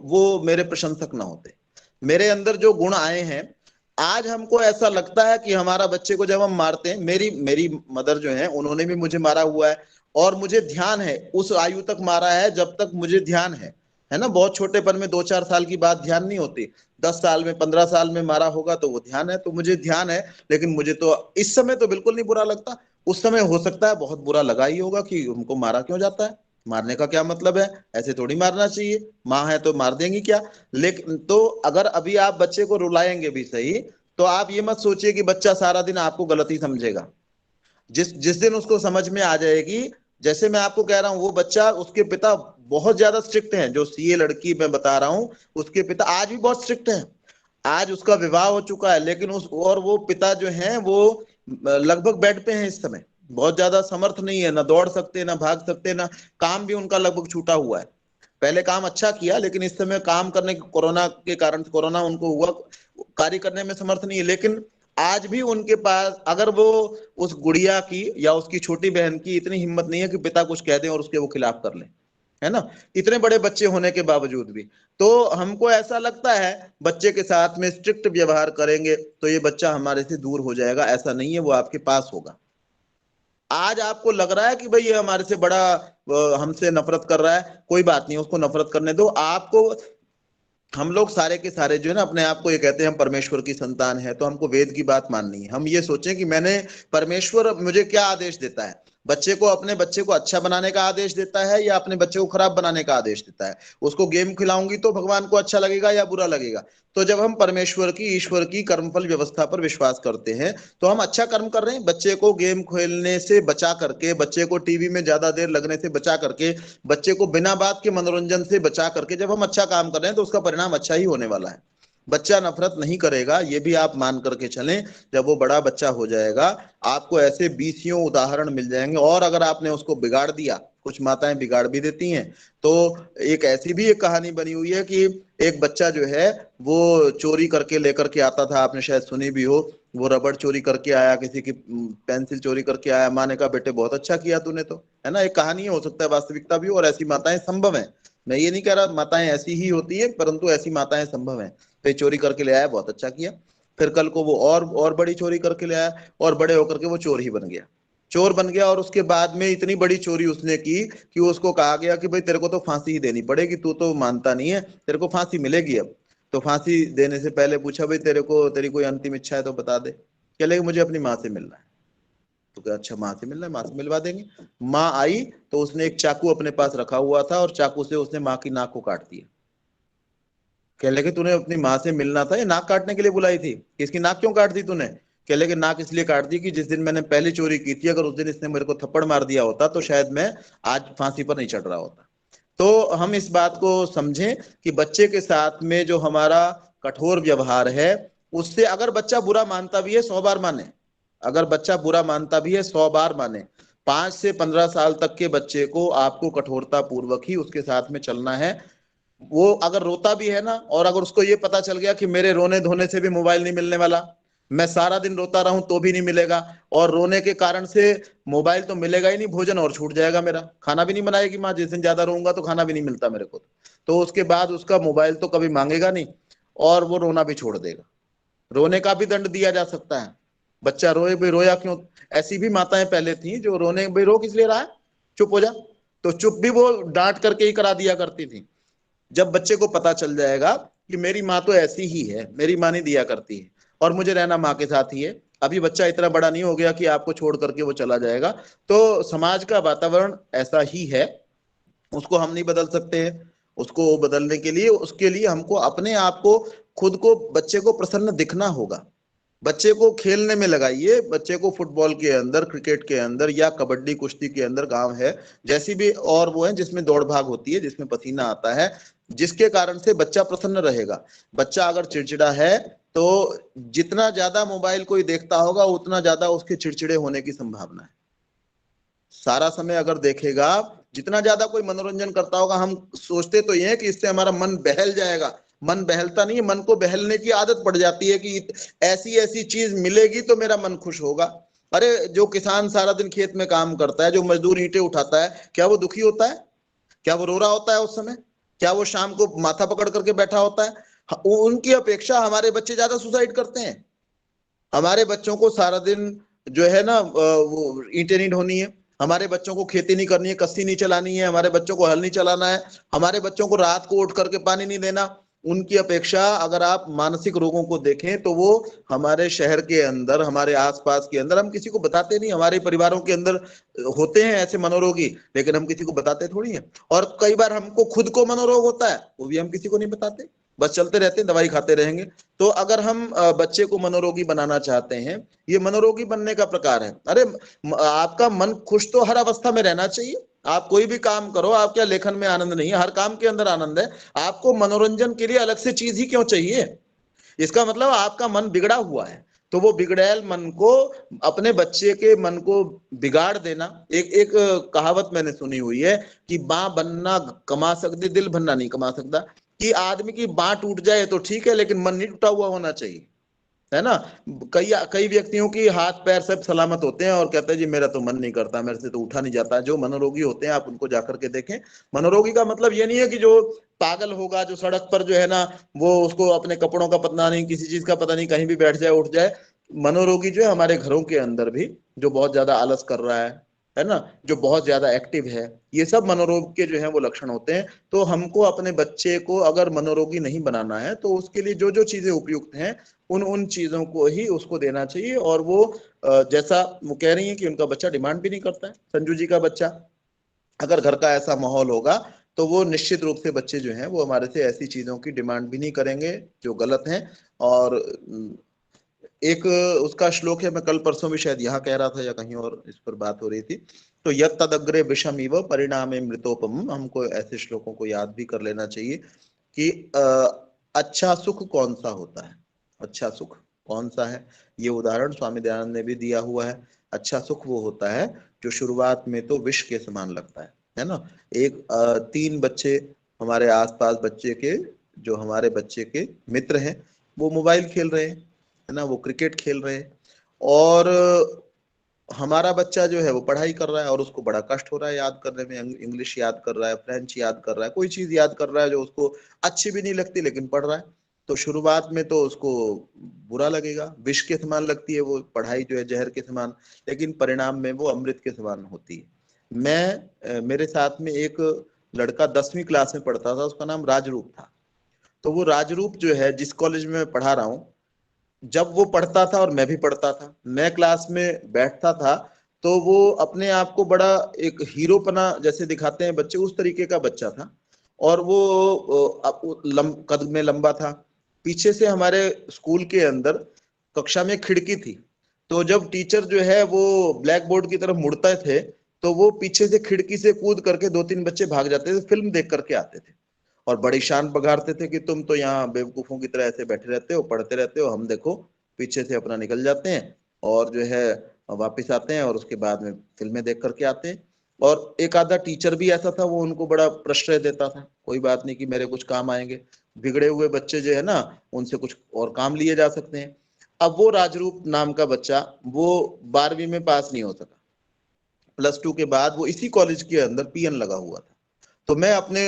वो मेरे प्रशंसक ना होते। मेरे अंदर जो गुण आए हैं, आज हमको ऐसा लगता है कि हमारा बच्चे को जब हम मारते हैं, मेरी मेरी मदर जो है उन्होंने भी मुझे मारा हुआ है, और मुझे ध्यान है उस आयु तक मारा है जब तक मुझे ध्यान है ना। बहुत छोटेपन में 2-4 साल की बात ध्यान नहीं होती, 10 साल में 15 साल में मारा होगा तो वो ध्यान है, तो मुझे ध्यान है। लेकिन मुझे तो इस समय तो बिल्कुल नहीं बुरा लगता। उस समय हो सकता है बहुत बुरा लगा ही होगा कि हमको मारा क्यों जाता है, मारने का क्या मतलब है, ऐसे थोड़ी मारना चाहिए, माँ है तो मार देंगी क्या। लेकिन तो अगर अभी आप बच्चे को रुलाएंगे भी सही, तो आप ये मत सोचिए कि बच्चा सारा दिन आपको गलत ही समझेगा। जिस जिस दिन उसको समझ में आ जाएगी, जैसे मैं आपको कह रहा हूं, वो बच्चा, उसके पिता बहुत ज्यादा स्ट्रिक्ट हैं, जो सीए लड़की मैं बता रहा हूं, उसके पिता आज भी बहुत स्ट्रिक्ट हैं। आज उसका विवाह हो चुका है, लेकिन उस और वो पिता जो हैं वो लगभग बेड पे हैं इस समय, बहुत ज्यादा समर्थ नहीं है, ना दौड़ सकते ना भाग सकते, ना काम भी उनका लगभग छूटा हुआ है। पहले काम अच्छा किया, लेकिन इस समय काम करने, कोरोना के कारण, कोरोना उनको हुआ, कार्य करने में समर्थ नहीं है। लेकिन आज भी उनके पास, अगर वो उस गुड़िया की या उसकी छोटी बहन की इतनी हिम्मत नहीं है कि पिता कुछ कह दें और उसके वो खिलाफ कर लें, है ना, इतने बड़े बच्चे होने के बावजूद भी। तो हमको ऐसा लगता है बच्चे के साथ में स्ट्रिक्ट व्यवहार करेंगे तो ये बच्चा हमारे से दूर हो जाएगा, ऐसा नहीं है, वो आपके पास होगा। आज आपको लग रहा है कि भाई ये हमारे से बड़ा हमसे नफरत कर रहा है, कोई बात नहीं, उसको नफरत करने दो। आपको, हम लोग सारे के सारे जो है ना अपने आप को ये कहते हैं हम परमेश्वर की संतान है, तो हमको वेद की बात माननी है। हम ये सोचें कि मैंने, परमेश्वर मुझे क्या आदेश देता है, बच्चे को, अपने बच्चे को अच्छा बनाने का आदेश देता है या अपने बच्चे को खराब बनाने का आदेश देता है। उसको गेम खिलाऊंगी तो भगवान को अच्छा लगेगा या बुरा लगेगा। तो जब हम परमेश्वर की, ईश्वर की कर्मफल व्यवस्था पर विश्वास करते हैं तो हम अच्छा कर्म कर रहे हैं। बच्चे को गेम खेलने से बचा करके, बच्चे को टीवी में ज्यादा देर लगने से बचा करके, बच्चे को बिना बात के मनोरंजन से बचा करके जब हम अच्छा काम कर रहे हैं तो उसका परिणाम अच्छा ही होने वाला है। बच्चा नफरत नहीं करेगा, ये भी आप मान करके चलें। जब वो बड़ा बच्चा हो जाएगा, आपको ऐसे बीसियों उदाहरण मिल जाएंगे। और अगर आपने उसको बिगाड़ दिया, कुछ माताएं बिगाड़ भी देती हैं, तो एक ऐसी भी एक कहानी बनी हुई है कि एक बच्चा जो है वो चोरी करके लेकर के आता था, आपने शायद सुनी भी हो। वो रबड़ चोरी करके आया, किसी की पेंसिल चोरी करके आया, माँ ने कहा बेटे बहुत अच्छा किया तूने, तो है ना, एक कहानी है, हो सकता है वास्तविकता भी हो, और ऐसी माताएं संभव है। मैं ये नहीं कह रहा माताएं ऐसी ही होती है, परंतु ऐसी माताएं संभव है। तो चोरी करके ले आया, बहुत अच्छा किया। फिर कल को वो और बड़ी चोरी करके ले आया, और बड़े होकर के वो चोर ही बन गया, चोर बन गया। और उसके बाद में इतनी बड़ी चोरी उसने की कि उसको कहा गया कि भाई तेरे को तो फांसी ही देनी पड़ेगी, तू तो मानता नहीं है, तेरे को फांसी मिलेगी अब। तो फांसी देने से पहले पूछा भाई तेरे को, तेरी कोई अंतिम इच्छा है तो बता दे। कह लगे मुझे अपनी माँ से मिलना है। तो क्या, अच्छा माँ से मिलना है, माँ से मिलवा देंगे। माँ आई तो उसने एक चाकू अपने पास रखा हुआ था और चाकू से उसने माँ की नाक को काट दिया। कह लगे तूने अपनी माँ से मिलना था या नाक काटने के लिए बुलाई थी, इसकी नाक क्यों काट दी तूने। कह लगे नाक इसलिए काट दी कि जिस दिन मैंने पहली चोरी की थी, अगर उस दिन इसने मेरे को थप्पड़ मार दिया होता तो शायद मैं आज फांसी पर नहीं चढ़ रहा होता। तो हम इस बात को समझें कि बच्चे के साथ में जो हमारा कठोर व्यवहार है, उससे अगर बच्चा बुरा मानता भी है 100 बार माने, अगर बच्चा बुरा मानता भी है 100 बार माने। 5 से 15 साल तक के बच्चे को आपको कठोरता पूर्वक ही उसके साथ में चलना है। वो अगर रोता भी है ना, और अगर उसको ये पता चल गया कि मेरे रोने धोने से भी मोबाइल नहीं मिलने वाला, मैं सारा दिन रोता रहूं तो भी नहीं मिलेगा, और रोने के कारण से मोबाइल तो मिलेगा ही नहीं, भोजन और छूट जाएगा, मेरा खाना भी नहीं बनाएगी माँ, जिस दिन ज्यादा रोऊंगा तो खाना भी नहीं मिलता मेरे को, तो उसके बाद उसका मोबाइल तो कभी मांगेगा नहीं, और वो रोना भी छोड़ देगा। रोने का भी दंड दिया जा सकता है, बच्चा रोए भाई, रोया क्यों? ऐसी भी माताएं पहले थी जो रोने, भाई रो किस लिए रहा है, चुप हो जा, तो चुप भी वो डांट करके ही करा दिया करती थी। जब बच्चे को पता चल जाएगा कि मेरी माँ तो ऐसी ही है, मेरी माँ नहीं दिया करती है और मुझे रहना माँ के साथ ही है, अभी बच्चा इतना बड़ा नहीं हो गया कि आपको छोड़ करके वो चला जाएगा, तो समाज का वातावरण ऐसा ही है, उसको हम नहीं बदल सकते हैं। उसको बदलने के लिए, उसके लिए हमको अपने आप को, खुद को, बच्चे को प्रसन्न दिखना होगा। बच्चे को खेलने में लगाइए, बच्चे को फुटबॉल के अंदर, क्रिकेट के अंदर या कबड्डी कुश्ती के अंदर, गांव है जैसी भी और वो है जिसमें दौड़ भाग होती है, जिसमें पसीना आता है, जिसके कारण से बच्चा प्रसन्न रहेगा। बच्चा अगर चिड़चिड़ा है तो जितना ज्यादा मोबाइल कोई देखता होगा उतना ज्यादा उसके चिड़चिड़े होने की संभावना है। सारा समय अगर देखेगा, जितना ज्यादा कोई मनोरंजन करता होगा, हम सोचते तो ये है कि इससे हमारा मन बहल जाएगा, मन बहलता नहीं है, मन को बहलने की आदत पड़ जाती है कि ऐसी ऐसी चीज मिलेगी तो मेरा मन खुश होगा। अरे जो किसान सारा दिन खेत में काम करता है, जो मजदूर ईंटें उठाता है, क्या वो दुखी होता है? क्या वो रो रहा होता है उस समय? क्या वो शाम को माथा पकड़ करके बैठा होता है? उनकी अपेक्षा हमारे बच्चे ज्यादा सुसाइड करते हैं। हमारे बच्चों को सारा दिन जो है ना वो ईंटें नहीं ढोनी है, हमारे बच्चों को खेती नहीं करनी है, कस्सी नहीं चलानी है, हमारे बच्चों को हल नहीं चलाना है, हमारे बच्चों को रात को उठ करके पानी नहीं देना। उनकी अपेक्षा अगर आप मानसिक रोगों को देखें तो वो हमारे शहर के अंदर, हमारे आसपास के अंदर, हम किसी को बताते नहीं, हमारे परिवारों के अंदर होते हैं ऐसे मनोरोगी, लेकिन हम किसी को बताते थोड़ी हैं। और कई बार हमको खुद को मनोरोग होता है, वो भी हम किसी को नहीं बताते, बस चलते रहते हैं, दवाई खाते रहेंगे। तो अगर हम बच्चे को मनोरोगी बनाना चाहते हैं, ये मनोरोगी बनने का प्रकार है। अरे आपका मन खुश तो हर अवस्था में रहना चाहिए। आप कोई भी काम करो, आप क्या लेखन में आनंद नहीं है? हर काम के अंदर आनंद है। आपको मनोरंजन के लिए अलग से चीज ही क्यों चाहिए? इसका मतलब आपका मन बिगड़ा हुआ है। तो वो बिगड़ैल मन को, अपने बच्चे के मन को बिगाड़ देना। एक एक कहावत मैंने सुनी हुई है कि बाँ बनना कमा सकते, दिल बनना नहीं कमा सकता। कि आदमी की बाँ टूट जाए तो ठीक है, लेकिन मन नहीं टूटा हुआ होना चाहिए, है ना? कई कई व्यक्तियों की हाथ पैर सब सलामत होते हैं और कहते हैं जी मेरा तो मन नहीं करता, मेरे से तो उठा नहीं जाता। जो मनोरोगी होते हैं आप उनको जाकर के देखें। मनोरोगी का मतलब ये नहीं है कि जो पागल होगा, जो सड़क पर जो है ना, वो उसको अपने कपड़ों का पता नहीं, किसी चीज का पता नहीं, कहीं भी बैठ जाए उठ जाए। मनोरोगी जो है हमारे घरों के अंदर भी जो बहुत ज्यादा आलस कर रहा है ना, जो बहुत ज्यादा एक्टिव है, ये सब मनोरोग के जो है वो लक्षण होते हैं। तो हमको अपने बच्चे को अगर मनोरोगी नहीं बनाना है तो उसके लिए जो जो चीजें उपयुक्त हैं उन उन चीजों को ही उसको देना चाहिए। और वो जैसा वो कह रही है कि उनका बच्चा डिमांड भी नहीं करता है, संजू जी का बच्चा, अगर घर का ऐसा माहौल होगा तो वो निश्चित रूप से बच्चे जो हैं वो हमारे से ऐसी चीजों की डिमांड भी नहीं करेंगे जो गलत हैं। और एक उसका श्लोक है, मैं कल परसों भी शायद यहाँ कह रहा था या कहीं और इस पर बात हो रही थी, तो यत् तदग्रे विषम इव परिणामे मृतोपम। हमको ऐसे श्लोकों को याद भी कर लेना चाहिए कि अच्छा सुख कौन सा होता है, अच्छा सुख कौन सा है। ये उदाहरण स्वामी दयानंद ने भी दिया हुआ है। अच्छा सुख वो होता है जो शुरुआत में तो विष के समान लगता है ना? एक 3 बच्चे हमारे आसपास, बच्चे के जो हमारे बच्चे के मित्र हैं, वो मोबाइल खेल रहे हैं, है ना, वो क्रिकेट खेल रहे हैं, और हमारा बच्चा जो है वो पढ़ाई कर रहा है और उसको बड़ा कष्ट हो रहा है याद करने में। इंग्लिश याद कर रहा है, फ्रेंच याद कर रहा है, कोई चीज याद कर रहा है जो उसको अच्छी भी नहीं लगती लेकिन पढ़ रहा है। तो शुरुआत में तो उसको बुरा लगेगा, विष के समान लगती है वो पढ़ाई जो है, जहर के समान, लेकिन परिणाम में वो अमृत के समान होती है। मेरे साथ में एक लड़का 10वीं क्लास में पढ़ता था, उसका नाम राजरूप था। तो वो राजरूप जो है, जिस कॉलेज में मैं पढ़ा रहा हूँ, जब वो पढ़ता था और मैं भी पढ़ता था, मैं क्लास में बैठता था, तो वो अपने आप को बड़ा एक हीरोपना जैसे दिखाते हैं बच्चे, उस तरीके का बच्चा था। और वो कद में लंबा था। पीछे से हमारे स्कूल के अंदर कक्षा में खिड़की थी, तो जब टीचर जो है वो ब्लैक बोर्ड की तरफ मुड़ते थे तो वो पीछे से खिड़की से कूद करके 2-3 बच्चे भाग जाते थे, फिल्म देख करके आते थे और बड़ी शान पगारते थे कि तुम तो यहाँ बेवकूफों की तरह ऐसे बैठे रहते हो, पढ़ते रहते हो, हम देखो पीछे से अपना निकल जाते हैं और जो है वापिस आते हैं और उसके बाद में फिल्में देख करके आते हैं। और एक आधा टीचर भी ऐसा था, वो उनको बड़ा प्रश्रय देता था, कोई बात नहीं कि मेरे कुछ काम आएंगे। बिगड़े हुए बच्चे जो है ना, उनसे कुछ और काम लिए जा सकते हैं। अब वो राजरूप नाम का बच्चा, वो 12वीं में पास नहीं हो सका। +2 के बाद वो इसी कॉलेज के अंदर पीएन लगा हुआ था। तो मैं अपने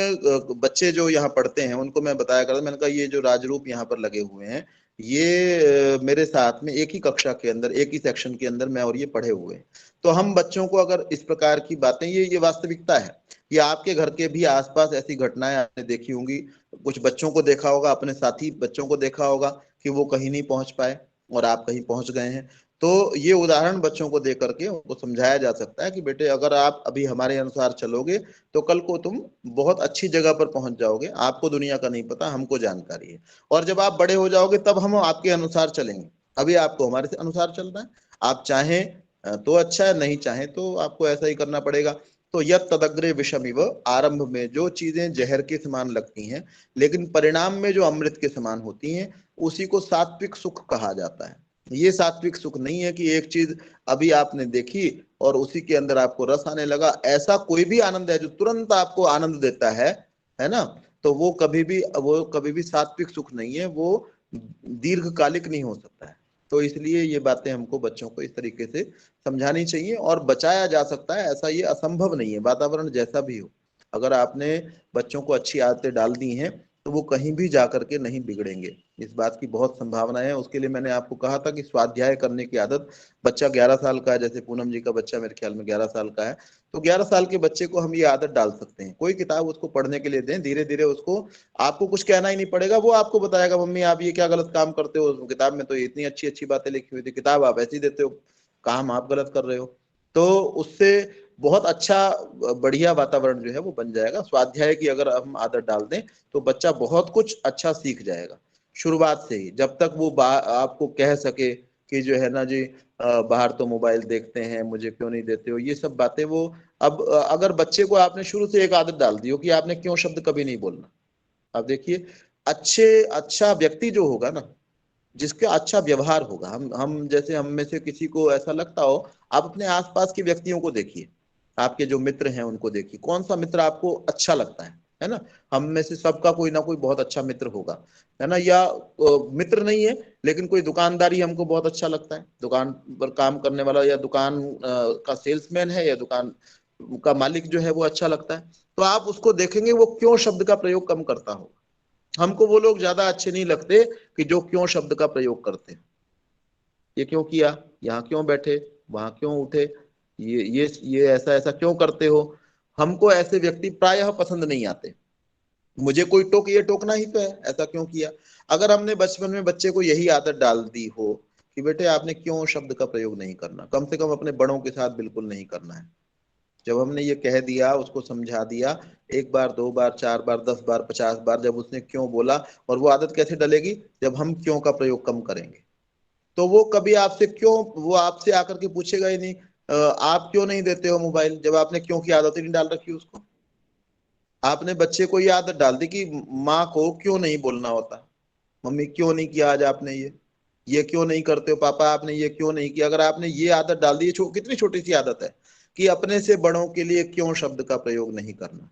बच्चे जो यहाँ पढ़ते हैं उनको मैं बताया करता, मैंने कहा ये जो राजरूप यहाँ पर लगे हुए हैं ये मेरे साथ में एक ही कक्षा के अंदर, एक ही सेक्शन के अंदर मैं और ये पढ़े हुए हैं। तो हम बच्चों को अगर इस प्रकार की बातें, ये वास्तविकता है, ये आपके घर के भी आसपास ऐसी घटनाएं आपने देखी होंगी। कुछ बच्चों को देखा होगा, अपने साथी बच्चों को देखा होगा कि वो कहीं नहीं पहुंच पाए और आप कहीं पहुंच गए हैं। तो ये उदाहरण बच्चों को दे करके उनको समझाया जा सकता है कि बेटे अगर आप अभी हमारे अनुसार चलोगे तो कल को तुम बहुत अच्छी जगह पर पहुंच जाओगे। आपको दुनिया का नहीं पता, हमको जानकारी है। और जब आप बड़े हो जाओगे तब हम आपके अनुसार चलेंगे, अभी आपको हमारे अनुसार चलना है। आप चाहें तो अच्छा है, नहीं चाहें तो आपको ऐसा ही करना पड़ेगा। तो यत् तदग्रे विषमिव, आरंभ में जो चीजें जहर के समान लगती हैं लेकिन परिणाम में जो अमृत के समान होती हैं, उसी को सात्विक सुख कहा जाता है। ये सात्विक सुख नहीं है कि एक चीज अभी आपने देखी और उसी के अंदर आपको रस आने लगा। ऐसा कोई भी आनंद है जो तुरंत आपको आनंद देता है ना, तो वो कभी भी सात्विक सुख नहीं है, वो दीर्घकालिक नहीं हो सकता है। तो इसलिए ये बातें हमको बच्चों को इस तरीके से समझानी चाहिए और बचाया जा सकता है। ऐसा ये असंभव नहीं है, वातावरण जैसा भी हो, अगर आपने बच्चों को अच्छी आदतें डाल दी हैं तो वो कहीं भी जा करके नहीं बिगड़ेंगे। इस बात की बहुत संभावना है। उसके लिए मैंने आपको कहा था कि स्वाध्याय करने की आदत, बच्चा 11 साल का है, जैसे पूनम जी का बच्चा मेरे ख्याल में 11 साल का है, तो 11 साल के बच्चे को हम ये आदत डाल सकते हैं। कोई किताब उसको पढ़ने के लिए दें, धीरे धीरे उसको, आपको कुछ कहना ही नहीं पड़ेगा, वो आपको बताएगा मम्मी आप ये क्या गलत काम करते हो, किताब में तो इतनी अच्छी अच्छी बातें लिखी हुई थी, किताब आप ऐसी देते हो, काम आप गलत कर रहे हो। तो उससे बहुत अच्छा बढ़िया वातावरण जो है वो बन जाएगा। स्वाध्याय की अगर हम आदत डाल दें तो बच्चा बहुत कुछ अच्छा सीख जाएगा शुरुआत से ही। जब तक वो आपको कह सके कि जो है ना जी, बाहर तो मोबाइल देखते हैं, मुझे क्यों नहीं देते हो, ये सब बातें वो, अब अगर बच्चे को आपने शुरू से एक आदत डाल दी हो कि आपने क्यों शब्द कभी नहीं बोलना, अब देखिए अच्छा व्यक्ति जो होगा ना, जिसका अच्छा व्यवहार होगा, हम जैसे हम में से किसी को ऐसा लगता हो, आप अपने आसपास के व्यक्तियों को देखिए, आपके जो मित्र हैं उनको देखिए, कौन सा मित्र आपको अच्छा लगता है ना। हम में से सबका कोई ना कोई बहुत अच्छा मित्र होगा, है ना, या मित्र नहीं है लेकिन कोई दुकानदारी हमको बहुत अच्छा लगता है, दुकान पर काम करने वाला, या दुकान का सेल्समैन है, या दुकान का मालिक जो है वो अच्छा लगता है, तो आप उसको देखेंगे वो क्यों शब्द का प्रयोग कम करता हो। हमको वो लोग ज्यादा अच्छे नहीं लगते कि जो क्यों शब्द का प्रयोग करते हैं। ये क्यों किया, यहाँ क्यों बैठे, वहां क्यों उठे, ये ऐसा ऐसा क्यों करते हो। हमको ऐसे व्यक्ति प्रायः पसंद नहीं आते। मुझे कोई ये टोकना ही तो है, ऐसा क्यों किया। अगर हमने बचपन में बच्चे को यही आदत डाल दी हो कि बेटे आपने क्यों शब्द का प्रयोग नहीं करना, कम से कम अपने बड़ों के साथ बिल्कुल नहीं करना है। जब हमने ये कह दिया, उसको समझा दिया, एक बार, दो बार, चार बार, 10 बार, 50 बार, जब उसने क्यों बोला, और वो आदत कैसे डलेगी, जब हम क्यों का प्रयोग कम करेंगे, तो वो कभी आपसे क्यों, वो आपसे आकर के पूछेगा ही नहीं आप क्यों नहीं देते हो मोबाइल, जब आपने क्यों की आदत ही नहीं डाल रखी उसको। आपने बच्चे को ये आदत डाल दी कि माँ को क्यों नहीं बोलना होता, मम्मी क्यों नहीं किया आज आपने ये क्यों नहीं करते हो पापा, आपने ये क्यों नहीं किया। अगर आपने ये आदत डाल दी, कितनी छोटी सी आदत है कि अपने से बड़ों के लिए क्यों शब्द का प्रयोग नहीं करना,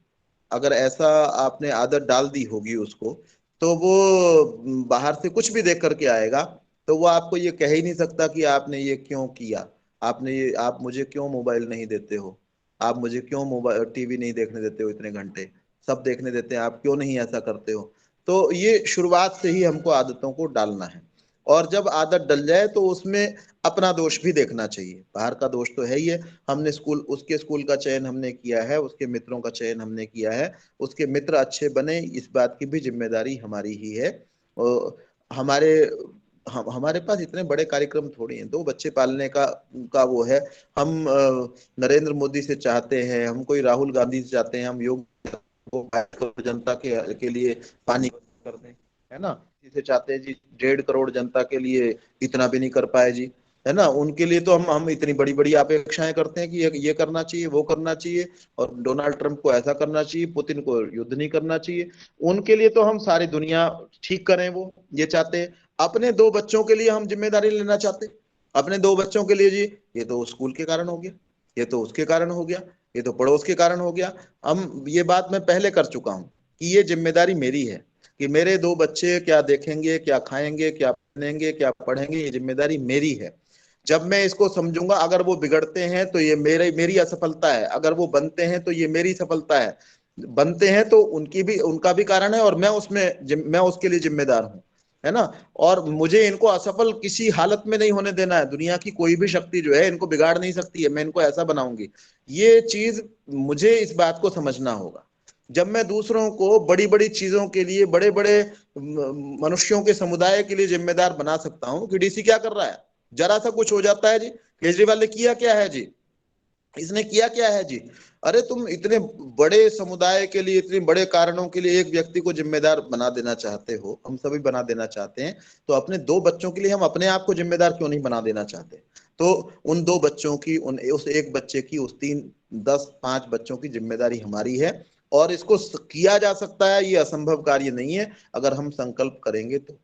अगर ऐसा आपने आदत डाल दी होगी उसको, तो वो बाहर से कुछ भी देख करके आएगा तो वो आपको ये कह ही नहीं सकता कि आपने ये क्यों किया, आप मुझे क्यों मोबाइल नहीं देते हो, आप मुझे क्यों मोबाइल टीवी नहीं देखने देते हो, इतने घंटे सब देखने देते हैं, आप क्यों नहीं ऐसा करते हो। तो ये शुरुआत से ही हमको आदतों को डालना है। और जब आदत डल जाए तो उसमें अपना दोष भी देखना चाहिए, बाहर का दोष तो है ही है। हमने उसके स्कूल का चयन हमने किया है, उसके मित्रों का चयन हमने किया है, उसके मित्र अच्छे बने, इस बात की भी जिम्मेदारी हमारी ही है। और हमारे हमारे पास इतने बड़े कार्यक्रम थोड़ी हैं, दो बच्चे पालने का वो है। हम नरेंद्र मोदी से चाहते हैं, हम कोई राहुल गांधी से चाहते हैं, हम योग जनता के लिए पानी कर दें, है ना, जिसे चाहते हैं जी 1.5 करोड़ जनता के लिए इतना भी नहीं कर पाए जी, है ना। उनके लिए तो हम इतनी बड़ी बड़ी अपेक्षाएं करते हैं कि ये करना चाहिए, वो करना चाहिए, और डोनाल्ड ट्रंप को ऐसा करना चाहिए, पुतिन को युद्ध नहीं करना चाहिए। उनके लिए तो हम सारी दुनिया ठीक करें, वो ये चाहते हैं। अपने दो बच्चों के लिए हम जिम्मेदारी लेना चाहते हैं, अपने दो बच्चों के लिए जी, ये तो स्कूल के कारण हो गया, ये तो उसके कारण हो गया, ये तो पड़ोस के कारण हो गया। हम ये बात मैं पहले कर चुका हूं कि ये जिम्मेदारी मेरी है कि मेरे दो बच्चे क्या देखेंगे, क्या खाएंगे, क्या पहनेंगे, क्या पढ़ेंगे, ये जिम्मेदारी मेरी है। जब मैं इसको समझूंगा, अगर वो बिगड़ते हैं तो ये मेरी असफलता है, अगर वो बनते हैं तो ये मेरी सफलता है। बनते हैं तो उनका भी कारण है, और मैं उसके लिए जिम्मेदार हूं, है ना। और मुझे इनको असफल किसी हालत में नहीं होने देना है। दुनिया की कोई भी शक्ति जो है इनको बिगाड़ नहीं सकती है, मैं इनको ऐसा बनाऊंगी। ये चीज मुझे इस बात को समझना होगा। जब मैं दूसरों को बड़ी बड़ी चीजों के लिए, बड़े बड़े मनुष्यों के समुदाय के लिए जिम्मेदार बना सकता हूं कि डीसी क्या कर रहा है, जरा सा कुछ हो जाता है जी, केजरीवाल ने किया क्या है जी, इसने किया क्या है जी। अरे तुम इतने बड़े समुदाय के लिए, इतने बड़े कारणों के लिए एक व्यक्ति को जिम्मेदार बना देना चाहते हो, हम सभी बना देना चाहते हैं, तो अपने दो बच्चों के लिए हम अपने आप को जिम्मेदार क्यों नहीं बना देना चाहते। तो उन दो बच्चों की, उस एक बच्चे की, उस 3, 10, 5 बच्चों की जिम्मेदारी हमारी है। और इसको किया जा सकता है, ये असंभव कार्य नहीं है अगर हम संकल्प करेंगे तो।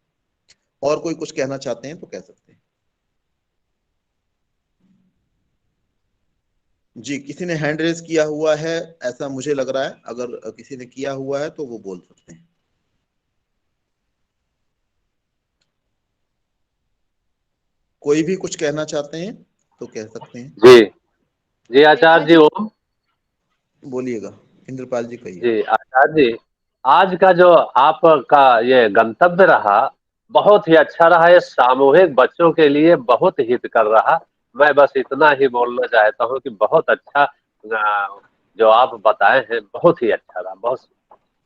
और कोई कुछ कहना चाहते हैं तो कह सकते हैं। जी, किसी ने हैंड रेज किया हुआ है ऐसा मुझे लग रहा है, अगर किसी ने किया हुआ है तो वो बोल सकते हैं। कोई भी कुछ कहना चाहते हैं तो कह सकते हैं। जी जी रेखा आचार्य जी, जी। ओम। बोलिएगा इंद्रपाल जी, कहिए। जी आचार्य जी, आज का जो आपका ये गंतव्य रहा, बहुत ही अच्छा रहा। ये सामूहिक बच्चों के लिए बहुत हित कर रहा। मैं बस इतना ही बोलना चाहता हूँ कि बहुत अच्छा जो आप बताए हैं, बहुत ही अच्छा रहा। बहुत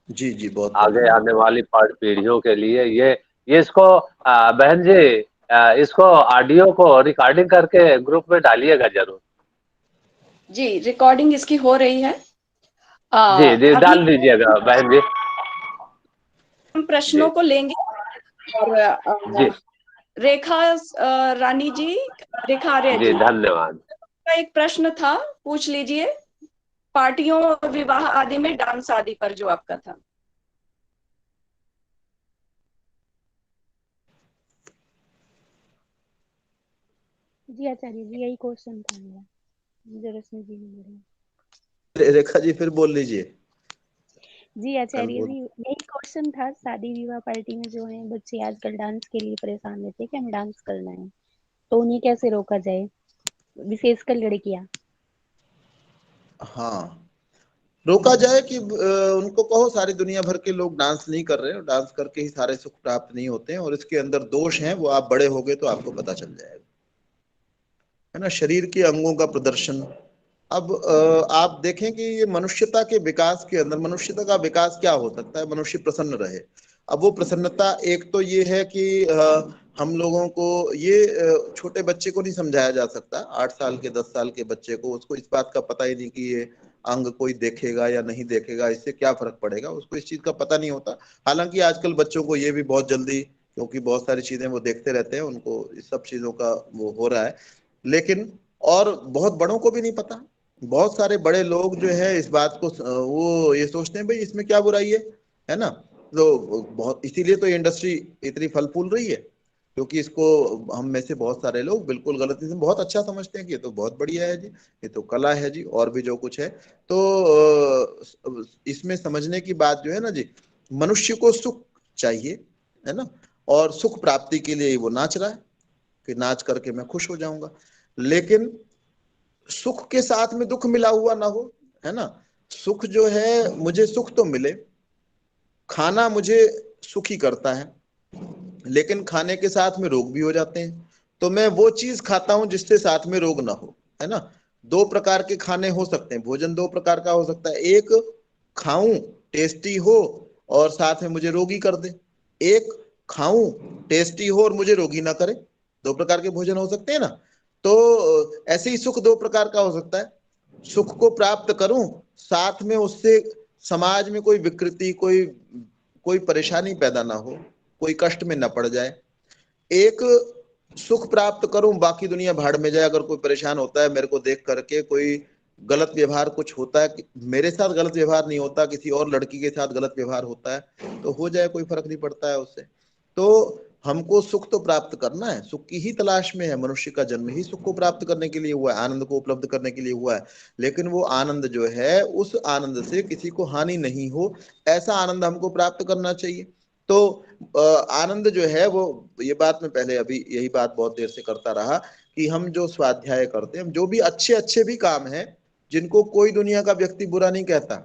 जी जी, बहुत बहुत आगे धन्यवाद। आने वाली पीढ़ियों के लिए ये इसको बहन जी, इसको ऑडियो को रिकॉर्डिंग करके ग्रुप में डालिएगा जरूर। जी, रिकॉर्डिंग इसकी हो रही है। जी जी, अभी डाल दीजिएगा बहन जी। हम प्रश्नों जी को लेंगे और जी रेखा रानी जी, रेखा आर्य जी, जी धन्यवाद। का एक प्रश्न था, पूछ लीजिए। पार्टियों, विवाह आदि में डांस आदि पर जो आपका था। जी आचार्य जी, यही क्वेश्चन था मेरा, जो रश्मि जी ने बोला। रेखा जी फिर बोल लीजिए। जी कल आचार्य बोल। जी, यही क्वेश्चन था। शादी विवाह पार्टी में जो है बच्चे आजकल डांस के लिए परेशान रहते हैं कि हमें डांस करना है, तो उन्हें कैसे रोका जाए, विशेषकर लड़कियां। हाँ, रोका जाए कि उनको कहो सारी दुनिया भर के लोग डांस नहीं कर रहे हैं, डांस करके ही सारे सुख प्राप्त नहीं होते हैं, और इसके अंदर दोष हैं वो आप बड़े हो गए तो आपको पता चल जाएगा, है ना। शरीर के अंगों का प्रदर्शन। अब आप देखें कि ये मनुष्यता के विकास के अंदर, मनुष्यता का विकास क्या हो सकता है, मनुष्य प्रसन्न रहे। अब वो प्रसन्नता, एक तो ये है कि हम लोगों को ये छोटे बच्चे को नहीं समझाया जा सकता, 8 साल के 10 साल के बच्चे को, उसको इस बात का पता ही नहीं कि ये अंग कोई देखेगा या नहीं देखेगा, इससे क्या फर्क पड़ेगा, उसको इस चीज का पता नहीं होता। हालांकि आजकल बच्चों को ये भी बहुत जल्दी, क्योंकि बहुत सारी चीजें वो देखते रहते हैं, उनको इस सब चीजों का वो हो रहा है। लेकिन और बहुत बड़ों को भी नहीं पता। बहुत सारे बड़े लोग जो है इस बात को वो ये सोचते हैं भाई इसमें क्या बुराई है ना। तो बहुत, इसीलिए तो ये इंडस्ट्री इतनी फल फूल रही है, क्योंकि इसको हम में से बहुत सारे लोग बिल्कुल गलती से बहुत अच्छा समझते हैं कि ये तो बहुत बढ़िया है जी, ये तो कला है जी, और भी जो कुछ है। तो इसमें समझने की बात जो है ना जी, मनुष्य को सुख चाहिए, है ना। और सुख प्राप्ति के लिए वो नाच रहा है कि नाच करके मैं खुश हो जाऊंगा, लेकिन सुख के साथ में दुख मिला हुआ ना हो, है ना। सुख जो है, मुझे सुख तो मिले, खाना मुझे सुखी करता है, लेकिन खाने के साथ में रोग भी हो जाते हैं। तो मैं वो चीज खाता हूं जिससे साथ में रोग ना हो, है ना। दो प्रकार के खाने हो सकते हैं, भोजन दो प्रकार का हो सकता है। एक खाऊं, टेस्टी हो और साथ में मुझे रोगी कर दे। एक खाऊं, टेस्टी हो और मुझे रोगी ना करे। दो प्रकार के भोजन हो सकते हैं ना। तो ऐसे ही सुख दो प्रकार का हो सकता है। सुख को प्राप्त करूं, साथ में उससे समाज में कोई विकृति, कोई कोई परेशानी पैदा ना हो, कोई कष्ट में न पड़ जाए। एक सुख प्राप्त करूं, बाकी दुनिया भाड़ में जाए। अगर कोई परेशान होता है मेरे को देख करके, कोई गलत व्यवहार कुछ होता है, मेरे साथ गलत व्यवहार नहीं होता, किसी और लड़की के साथ गलत व्यवहार होता है तो हो जाए, कोई फर्क नहीं पड़ता है उससे। तो हमको सुख तो प्राप्त करना है, सुख की ही तलाश में है। मनुष्य का जन्म ही सुख को प्राप्त करने के लिए हुआ है, आनंद को उपलब्ध करने के लिए हुआ है। लेकिन वो आनंद जो है, उस आनंद से किसी को हानि नहीं हो, ऐसा आनंद हमको प्राप्त करना चाहिए। तो आनंद जो है वो, ये बात मैं पहले अभी यही बात बहुत देर से करता रहा कि हम जो स्वाध्याय करते हैं, हम जो भी अच्छे अच्छे भी काम हैं जिनको कोई दुनिया का व्यक्ति बुरा नहीं कहता,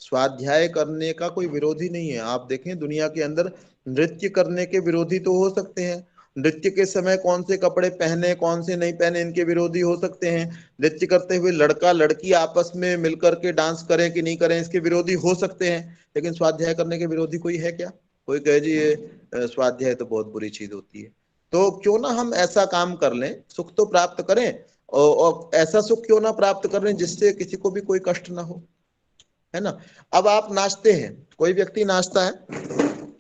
स्वाध्याय करने का कोई विरोधी नहीं है। आप देखें दुनिया के अंदर नृत्य करने के विरोधी तो हो सकते हैं, नृत्य के समय कौन से कपड़े पहने कौन से नहीं पहने इनके विरोधी हो सकते हैं, नृत्य करते हुए लड़का लड़की आपस में मिलकर के डांस करें कि नहीं करें इसके विरोधी हो सकते हैं, लेकिन स्वाध्याय करने के विरोधी कोई है क्या? कोई कहे जी ये स्वाध्याय तो बहुत बुरी चीज होती है। तो क्यों ना हम ऐसा काम कर लें, सुख तो प्राप्त करें, और ऐसा सुख क्यों ना प्राप्त कर लें जिससे किसी को भी कोई कष्ट ना हो, है ना। अब आप नाचते हैं, कोई व्यक्ति नाचता है,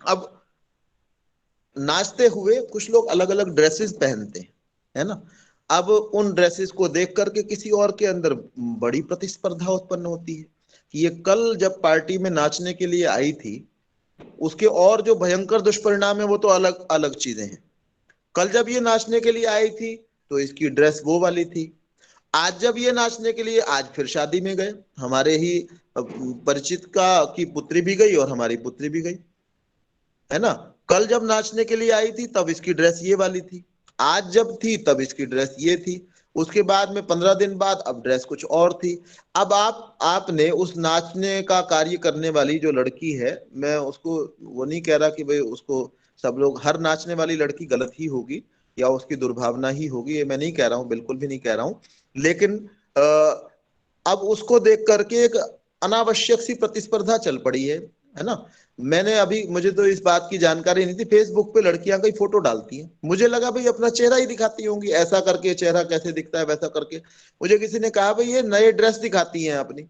अब नाचते हुए कुछ लोग अलग अलग ड्रेसेस पहनते हैं, है ना। अब उन ड्रेसेस को देख करके किसी और के अंदर बड़ी प्रतिस्पर्धा उत्पन्न होती है कि ये कल जब पार्टी में नाचने के लिए आई थी उसके और जो भयंकर दुष्परिणाम है वो तो अलग अलग चीजें हैं। कल जब ये नाचने के लिए आई थी तो इसकी ड्रेस वो वाली थी, आज जब ये नाचने के लिए, आज फिर शादी में गए, हमारे ही परिचित का की पुत्री भी गई और हमारी पुत्री भी गई, है ना। कल जब नाचने के लिए आई थी तब इसकी ड्रेस ये वाली थी, आज जब थी तब इसकी ड्रेस ये थी, उसके बाद में 15 दिन बाद अब ड्रेस कुछ और थी। अब आपने उस नाचने का कार्य करने वाली जो लड़की है, मैं उसको वो नहीं कह रहा कि भाई उसको सब लोग, हर नाचने वाली लड़की गलत ही होगी या उसकी दुर्भावना ही होगी, ये मैं नहीं कह रहा हूं, बिल्कुल भी नहीं कह रहा हूं, लेकिन अब उसको देख करके एक अनावश्यक सी प्रतिस्पर्धा चल पड़ी है ना। मैंने अभी, मुझे तो इस बात की जानकारी नहीं थी, फेसबुक पे लड़कियां कई फोटो डालती हैं, मुझे लगा भाई अपना चेहरा ही दिखाती होंगी, ऐसा करके चेहरा कैसे दिखता है वैसा करके, मुझे किसी ने कहा भाई ये नए ड्रेस दिखाती हैं अपनी,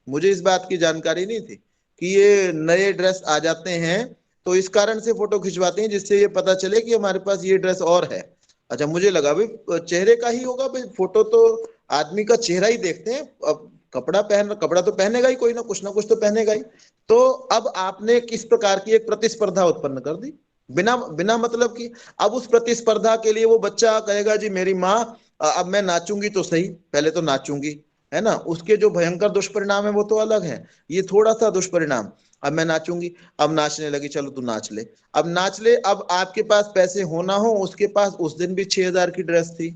मुझे इस बात की जानकारी नहीं थी कि ये नए ड्रेस आ जाते हैं तो इस कारण से फोटो खिंचवाते हैं जिससे ये पता चले कि हमारे पास ये ड्रेस और है। अच्छा, मुझे लगा भाई चेहरे का ही होगा, भाई फोटो तो आदमी का चेहरा ही देखते हैं, अब कपड़ा तो पहनेगा ही, कोई ना कुछ तो पहनेगा ही। तो अब आपने किस प्रकार की एक प्रतिस्पर्धा उत्पन्न कर दी बिना बिना मतलब की। अब उस प्रतिस्पर्धा के लिए वो बच्चा कहेगा जी मेरी माँ, अब मैं नाचूंगी तो सही, पहले तो नाचूंगी, है ना, उसके जो भयंकर दुष्परिणाम है वो तो अलग है, ये थोड़ा सा दुष्परिणाम, अब मैं नाचूंगी, अब नाचने लगी, चलो तू नाच ले, अब नाच ले, अब आपके पास पैसे हो ना हो, उसके पास उस दिन भी 6,000 की ड्रेस थी,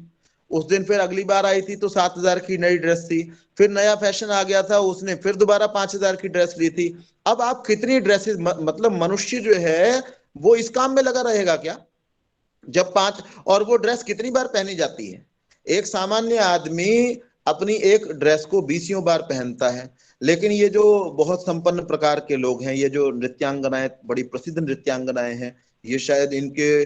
उस दिन फिर अगली बार आई थी तो 7,000 की नई ड्रेस थी, फिर नया फैशन आ गया था, उसने फिर दोबारा 5,000 की ड्रेस ली थी। अब आप कितनी ड्रेसेस, मतलब मनुष्य जो है वो इस काम में लगा रहेगा क्या जब पांच, और वो ड्रेस कितनी बार पहनी जाती है? एक सामान्य आदमी अपनी एक ड्रेस को 20 बार पहनता है, लेकिन ये जो बहुत संपन्न प्रकार के लोग हैं, ये जो नृत्यांगनाएं, बड़ी प्रसिद्ध नृत्यांगनाएं हैं, ये शायद इनके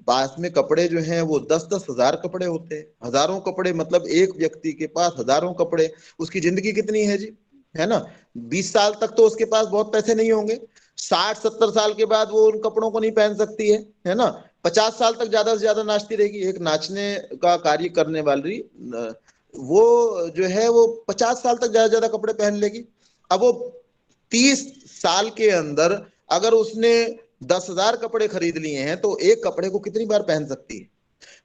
पास में कपड़े जो हैं वो 10-10 हजार कपड़े होते हैं, हजारों कपड़े, मतलब एक व्यक्ति के पास हजारों कपड़े, उसकी जिंदगी कितनी है जी, है ना। 20 साल तक तो उसके पास बहुत पैसे नहीं होंगे, 60-70 साल के बाद वो उन कपड़ों को नहीं पहन सकती है ना। 50 साल तक ज्यादा से ज्यादा नाचती रहेगी, एक नाचने का कार्य करने वाली वो जो है वो 50 साल तक ज्यादा ज्यादा कपड़े पहन लेगी। अब वो 30 साल के अंदर अगर उसने 10,000 कपड़े खरीद लिए हैं तो एक कपड़े को कितनी बार पहन सकती है?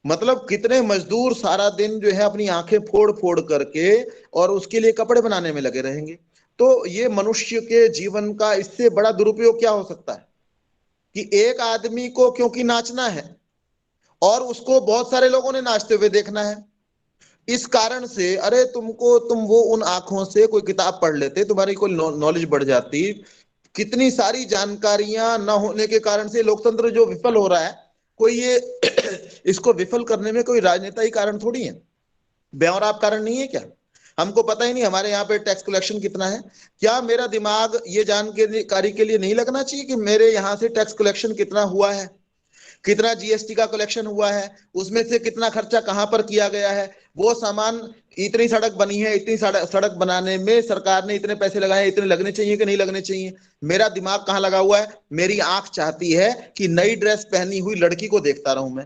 मतलब कितने मजदूर सारा दिन जो है अपनी आंखें फोड़ फोड़ करके और उसके लिए कपड़े बनाने में लगे रहेंगे। तो ये मनुष्य के जीवन का इससे बड़ा दुरुपयोग क्या हो सकता है कि एक आदमी को क्योंकि नाचना है और उसको बहुत सारे लोगों ने नाचते हुए देखना है, इस कारण से, अरे तुम वो उन आंखों से कोई किताब पढ़ लेते, तुम्हारी कोई नॉलेज बढ़ जाती। कितनी सारी जानकारियां न होने के कारण से लोकतंत्र जो विफल हो रहा है, कोई ये इसको विफल करने में कोई राजनेता ही कारण थोड़ी है, बेऔर कारण नहीं है क्या? हमको पता ही नहीं हमारे यहाँ पे टैक्स कलेक्शन कितना है, क्या मेरा दिमाग ये जानकारी के लिए नहीं लगना चाहिए कि मेरे यहाँ से टैक्स कलेक्शन कितना हुआ है, कितना जीएसटी का कलेक्शन हुआ है, उसमें से कितना खर्चा कहां पर किया गया है, वो सामान, इतनी सड़क बनी है, इतनी सड़क बनाने में सरकार ने इतने पैसे लगाए, इतने लगने चाहिए कि नहीं लगने चाहिए, मेरा दिमाग कहां लगा हुआ है? मेरी आंख चाहती है कि नई ड्रेस पहनी हुई लड़की को देखता रहूं मैं।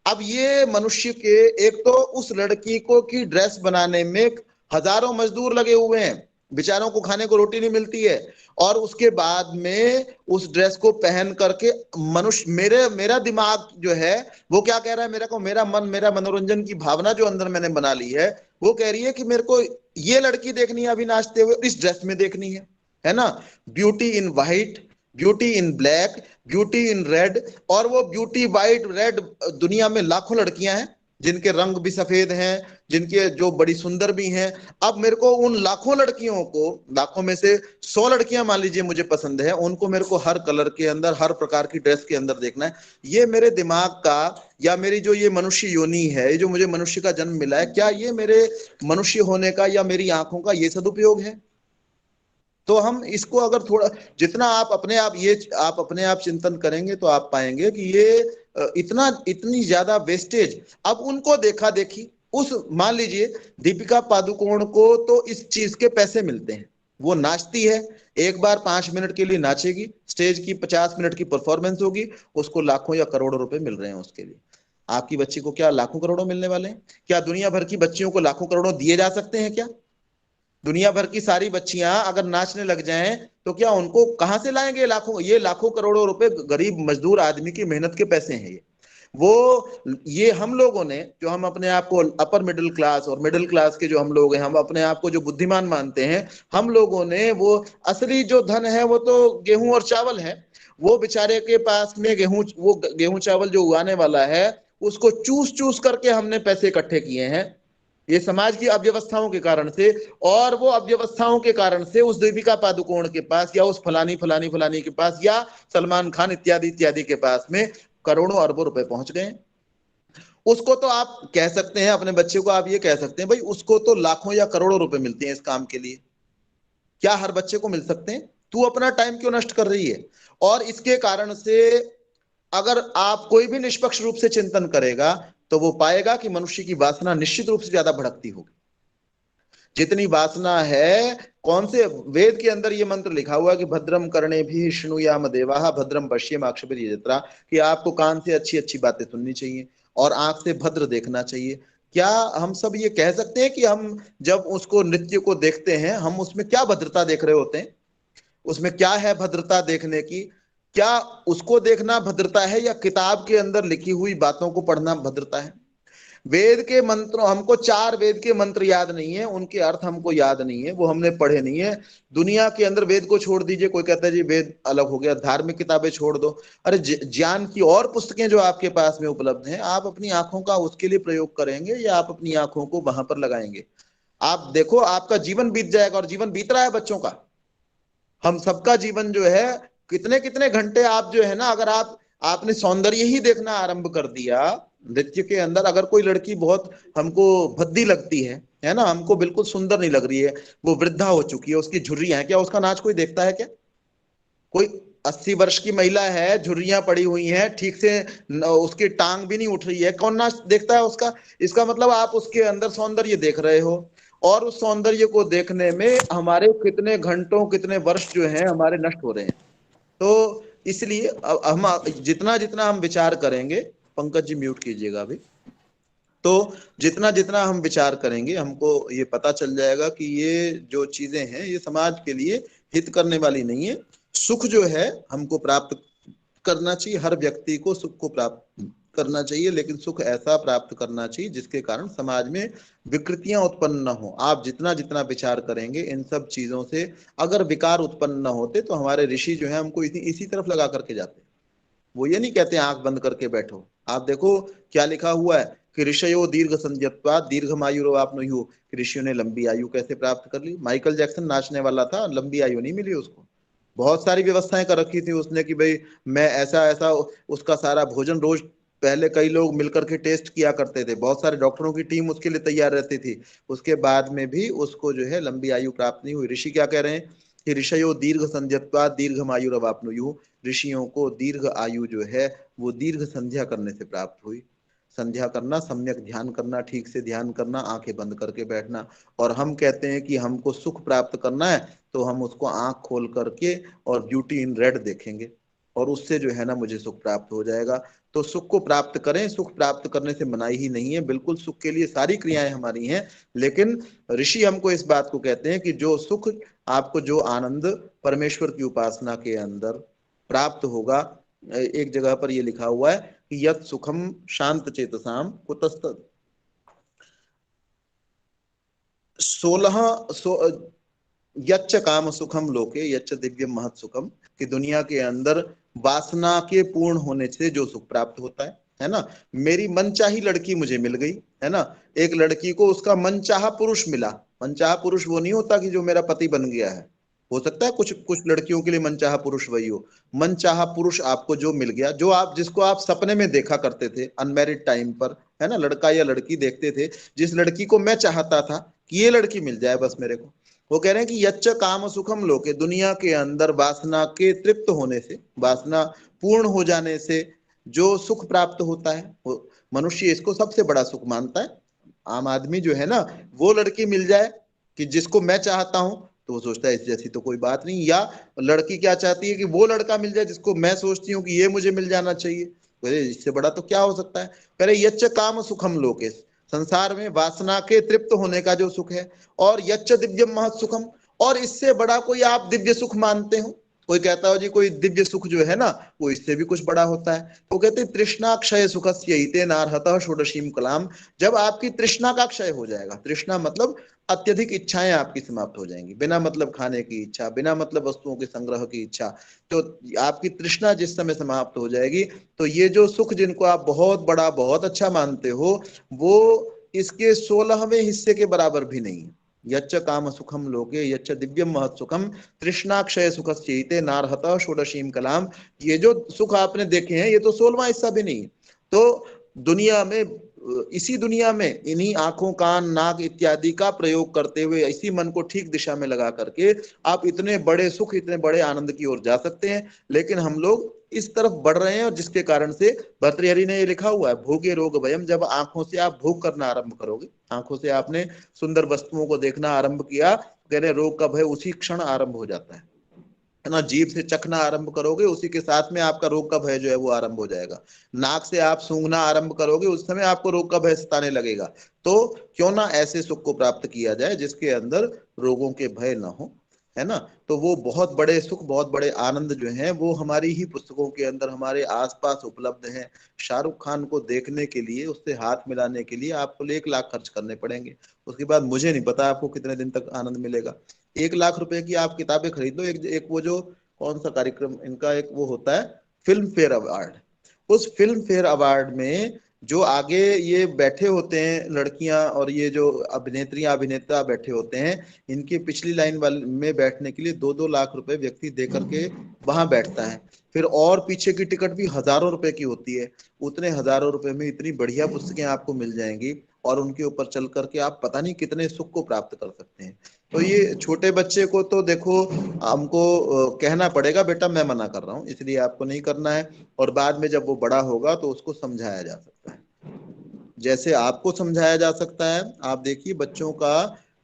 अब ये मनुष्य के, एक तो उस लड़की को की ड्रेस बनाने में हजारों मजदूर लगे हुए हैं, बेचारों को खाने को रोटी नहीं मिलती है, और उसके बाद में उस ड्रेस को पहन करके मनुष्य, मेरा दिमाग जो है वो क्या कह रहा है, मेरा मन, मेरा मनोरंजन की भावना जो अंदर मैंने बना ली है वो कह रही है कि मेरे को ये लड़की देखनी है अभी नाचते हुए, इस ड्रेस में देखनी है ना। Beauty in white, beauty in black, beauty in red, और वो ब्यूटी व्हाइट रेड दुनिया में लाखों लड़कियां हैं, जिनके रंग भी सफेद हैं, जिनके जो बड़ी सुंदर भी हैं। अब मेरे को उन लाखों लड़कियों को, लाखों में से 100 लड़कियां मान लीजिए मुझे पसंद है, उनको मेरे को हर कलर के अंदर, हर प्रकार की ड्रेस के अंदर देखना है। ये मेरे दिमाग का या मेरी जो ये मनुष्य योनि है, जो मुझे मनुष्य का जन्म मिला है, क्या ये मेरे मनुष्य होने का या मेरी आंखों का ये सदुपयोग है? तो हम इसको अगर थोड़ा, जितना आप अपने आप चिंतन करेंगे तो आप पाएंगे कि ये इतनी ज्यादा वेस्टेज। अब उनको देखा देखी, उस मान लीजिए दीपिका पादुकोण को तो इस चीज के पैसे मिलते हैं, वो नाचती है, एक बार 5 मिनट के लिए नाचेगी, स्टेज की 50 मिनट की परफॉर्मेंस होगी, उसको लाखों या करोड़ों रुपए मिल रहे हैं उसके लिए। आपकी बच्ची को क्या लाखों करोड़ों मिलने वाले हैं? क्या दुनिया भर की बच्चियों को लाखों करोड़ों दिए जा सकते हैं क्या? दुनिया भर की सारी बच्चियां अगर नाचने लग जाएं तो क्या उनको कहां से लाएंगे लाखों, ये लाखों करोड़ों रुपए गरीब मजदूर आदमी की मेहनत के पैसे हैं ये हम लोगों ने, जो हम अपने आप को अपर मिडिल क्लास और मिडिल क्लास के जो हम लोग हैं, हम अपने आप को जो बुद्धिमान मानते हैं, हम लोगों ने वो असली जो धन है वो तो गेहूं और चावल है। वो बेचारे के पास में गेहूं चावल जो उगाने वाला है, उसको चूस चूस करके हमने पैसे इकट्ठे किए हैं, ये समाज की अव्यवस्थाओं के कारण से। और वो अव्यवस्थाओं के कारण से उस दीपिका पादुकोण के पास या उस फलानी फलानी फलानी के पास या सलमान खान इत्यादि इत्यादि के पास में करोड़ों अरबों रुपए पहुंच गए। उसको तो आप कह सकते हैं, अपने बच्चे को आप ये कह सकते हैं, भाई उसको तो लाखों या करोड़ों रुपए मिलते हैं इस काम के लिए, क्या हर बच्चे को मिल सकते हैं? तू अपना टाइम क्यों नष्ट कर रही है? और इसके कारण से अगर आप कोई भी निष्पक्ष रूप से चिंतन करेगा तो वो पाएगा कि मनुष्य की वासना निश्चित रूप से ज्यादा भड़कती होगी। जितनी वासना है, कौन से वेद के अंदर ये मंत्र लिखा हुआ है कि भद्रम कर्णे भी शृणुयाम देवाः भद्रम पश्येम अक्षभिर्यजत्रा, कि आपको कान से अच्छी अच्छी बातें सुननी चाहिए और आंख से भद्र देखना चाहिए। क्या हम सब ये कह सकते हैं कि हम जब उसको नृत्य को देखते हैं, हम उसमें क्या भद्रता देख रहे होते हैं? उसमें क्या है भद्रता देखने की? क्या उसको देखना भद्रता है या किताब के अंदर लिखी हुई बातों को पढ़ना भद्रता है? वेद के मंत्रों, हमको 4 वेद के मंत्र याद नहीं है, उनके अर्थ हमको याद नहीं है, वो हमने पढ़े नहीं है। दुनिया के अंदर वेद को छोड़ दीजिए, कोई कहता है जी वेद अलग हो गया, धार्मिक किताबें छोड़ दो। अरे ज्ञान की और पुस्तकें जो आपके पास में उपलब्ध हैं, आप अपनी आंखों का उसके लिए प्रयोग करेंगे या आप अपनी आंखों को वहां पर लगाएंगे? आप देखो, आपका जीवन बीत जाएगा, और जीवन बीत रहा है बच्चों का। हम सबका जीवन जो है, कितने कितने घंटे आप जो है ना, अगर आपने सौंदर्य ही देखना आरंभ कर दिया नृत्य के अंदर, अगर कोई लड़की बहुत हमको भद्दी लगती है ना, हमको बिल्कुल सुंदर नहीं लग रही है, वो वृद्धा हो चुकी है, उसकी झुर्रियां हैं, क्या उसका नाच कोई देखता है क्या? कोई 80 वर्ष की महिला है, झुर्रियां पड़ी हुई हैं, ठीक से उसकी टांग भी नहीं उठ रही है, कौन नाच देखता है उसका? इसका मतलब आप उसके अंदर सौंदर्य देख रहे हो, और उस सौंदर्य को देखने में हमारे कितने घंटों, कितने वर्ष जो हैं हमारे नष्ट हो रहे हैं। तो इसलिए हम जितना जितना हम विचार करेंगे, पंकज जी म्यूट कीजिएगा अभी, तो जितना जितना हम विचार करेंगे, हमको ये पता चल जाएगा कि ये जो चीजें हैं ये समाज के लिए हित करने वाली नहीं है। सुख जो है हमको प्राप्त करना चाहिए, हर व्यक्ति को सुख को प्राप्त करना चाहिए, लेकिन सुख ऐसा प्राप्त करना चाहिए जिसके कारण समाज में विकृतियां उत्पन्न न हो। आप जितना जितना विचार करेंगे इन सब चीजों से, अगर विकार उत्पन्न न होते तो हमारे ऋषि जो है हमको इसी तरफ लगा करके जाते। वो ये नहीं कहते आंख बंद करके बैठो। आप देखो क्या लिखा हुआ है कि ऋषयो दीर्घ संध्यत्वा दीर्घमायुरो आपनुयु, ऋषियों ने लंबी आयु कैसे प्राप्त कर ली? माइकल जैक्सन नाचने वाला था, लंबी आयु नहीं मिली उसको। बहुत सारी व्यवस्थाएं कर रखी थी उसने कि भाई मैं ऐसा ऐसा, उसका सारा भोजन रोज, पहले कई लोग मिलकर के टेस्ट किया करते थे, बहुत सारे डॉक्टरों की टीम उसके लिए तैयार रहती थी, उसके बाद में भी उसको जो है लंबी आयु प्राप्त नहीं हुई। ऋषि क्या कह रहे हैं कि ऋषयो दीर्घ संध्यत्वा दीर्घमायुरवाप्नुयुः, ऋषियों को दीर्घ आयु जो है वो दीर्घ संध्या करने से प्राप्त हुई। संध्या करना, सम्यक ध्यान करना, ठीक से ध्यान करना, आंखें बंद करके बैठना। और हम कहते हैं कि हमको सुख प्राप्त करना है तो हम उसको आंख खोल करके और ब्यूटी इन रेड देखेंगे, और उससे जो है ना मुझे सुख प्राप्त हो जाएगा। तो सुख को प्राप्त करें, सुख प्राप्त करने से मनाही ही नहीं है, बिल्कुल सुख के लिए सारी क्रियाएं हमारी हैं। लेकिन ऋषि हमको इस बात को कहते हैं कि जो सुख आपको, जो आनंद परमेश्वर की उपासना के अंदर प्राप्त होगा, एक जगह पर यह लिखा हुआ है कि यत् सुखम शांत चेतसाम कुतस्त 16 यच्च काम सुखम लोके यच्च दिव्यम महत् सुखम, कि दुनिया के अंदर वासना के पूर्ण होने से जो सुख प्राप्त होता है, है ना। मेरी मनचाही लड़की मुझे मिल गई, है ना। एक लड़की को उसका मनचाहा पुरुष मिला। मनचाहा पुरुष वो नहीं होता कि जो मेरा पति बन गया है, हो सकता है कुछ कुछ लड़कियों के लिए मनचाहा पुरुष वही हो। मनचाहा पुरुष आपको जो मिल गया, जो आप जिसको आप सपने में देखा करते थे अनमैरिड टाइम पर, है ना, लड़का या लड़की देखते थे, जिस लड़की को मैं चाहता था कि ये लड़की मिल जाए बस मेरे को। वो कह रहे हैं कि यच्च काम सुखम लोके, दुनिया के अंदर वासना के तृप्त होने से, वासना पूर्ण हो जाने से जो सुख प्राप्त होता है, वो मनुष्य इसको सबसे बड़ा सुख मानता है। आम आदमी जो है ना, वो लड़की मिल जाए कि जिसको मैं चाहता हूं, तो वो सोचता है इस जैसी तो कोई बात नहीं। या लड़की क्या चाहती है कि वो लड़का मिल जाए जिसको मैं सोचती हूँ कि ये मुझे मिल जाना चाहिए। अरे इससे बड़ा तो क्या हो सकता है। कह रहे यच्च काम सुखम लोके, संसार में वासना के तृप्त होने का जो सुख है, और यच्च दिव्यम महत् सुखम, और इससे बड़ा कोई आप दिव्य सुख मानते हो। कोई कहता हो जी कोई दिव्य सुख जो है ना, वो इससे भी कुछ बड़ा होता है। वो कहते हैं तृष्णा क्षय सुखस्य नारहतः षोडशीम कलाम। जब आपकी तृष्णा का क्षय हो जाएगा, तृष्णा मतलब अत्यधिक इच्छाएं आपकी समाप्त हो जाएंगी, बिना मतलब खाने की इच्छा, बिना मतलब वस्तुओं के संग्रह की इच्छा, तो आपकी तृष्णा जिस समय समाप्त हो जाएगी, तो ये जो सुख जिनको आप बहुत बड़ा बहुत अच्छा मानते हो, वो इसके 16वें हिस्से के बराबर भी नहीं है। यच्च काम सुखम लोके यच्च दिव्यम महत् सुखम तृष्णाक्षय सुखस्यैते नारहतः षोडशीम कलाम। ये जो सुख आपने देखे हैं ये तो 16वां हिस्सा भी नहीं है। तो दुनिया में, इसी दुनिया में इन्हीं आंखों कान नाक इत्यादि का प्रयोग करते हुए, इसी मन को ठीक दिशा में लगा करके आप इतने बड़े सुख, इतने बड़े आनंद की ओर जा सकते हैं। लेकिन हम लोग इस तरफ बढ़ रहे हैं, और जिसके कारण से भर्तृहरि ने ये लिखा हुआ है, भोगे रोग भयम। जब आंखों से आप भोग करना आरंभ करोगे, आंखों से आपने सुंदर वस्तुओं को देखना आरंभ किया, कह रहे रोग का भय उसी क्षण आरंभ हो जाता है ना। जीभ से चखना आरंभ करोगे, उसी के साथ में आपका रोग का भय जो है वो आरंभ हो जाएगा। नाक से आप सूंघना आरंभ करोगे, उस समय आपको रोग का भय सताने लगेगा। तो क्यों ना ऐसे सुख को प्राप्त किया जाए जिसके अंदर रोगों के भय ना हो, है ना। तो वो बहुत बड़े सुख, बहुत बड़े आनंद जो हैं वो हमारी ही पुस्तकों के अंदर हमारे आसपास उपलब्ध हैं। शाहरुख खान को देखने के लिए, उससे हाथ मिलाने के लिए आपको 1 लाख खर्च करने पड़ेंगे। उसके बाद मुझे नहीं पता आपको कितने दिन तक आनंद मिलेगा। 1 लाख रुपए की आप किताबें खरीद लो, एक वो जो कौन सा कार्यक्रम इनका एक वो होता है, फिल्म फेयर अवार्ड। उस फिल्म फेयर अवार्ड में जो आगे ये बैठे होते हैं लड़कियां, और ये जो अभिनेत्रियां अभिनेता बैठे होते हैं, इनके पिछली लाइन वाले में बैठने के लिए 2-2 लाख रुपए व्यक्ति दे करके वहां बैठता है। फिर और पीछे की टिकट भी हजारों रुपए की होती है। उतने हजारों रुपए में इतनी बढ़िया पुस्तकें आपको मिल जाएंगी, और उनके ऊपर चल करके आप पता नहीं कितने सुख को प्राप्त कर सकते हैं। तो ये छोटे बच्चे को तो देखो, हमको कहना पड़ेगा बेटा मैं मना कर रहा हूँ इसलिए आपको नहीं करना है, और बाद में जब वो बड़ा होगा तो उसको समझाया जा सकता है, जैसे आपको समझाया जा सकता है। आप देखिए बच्चों का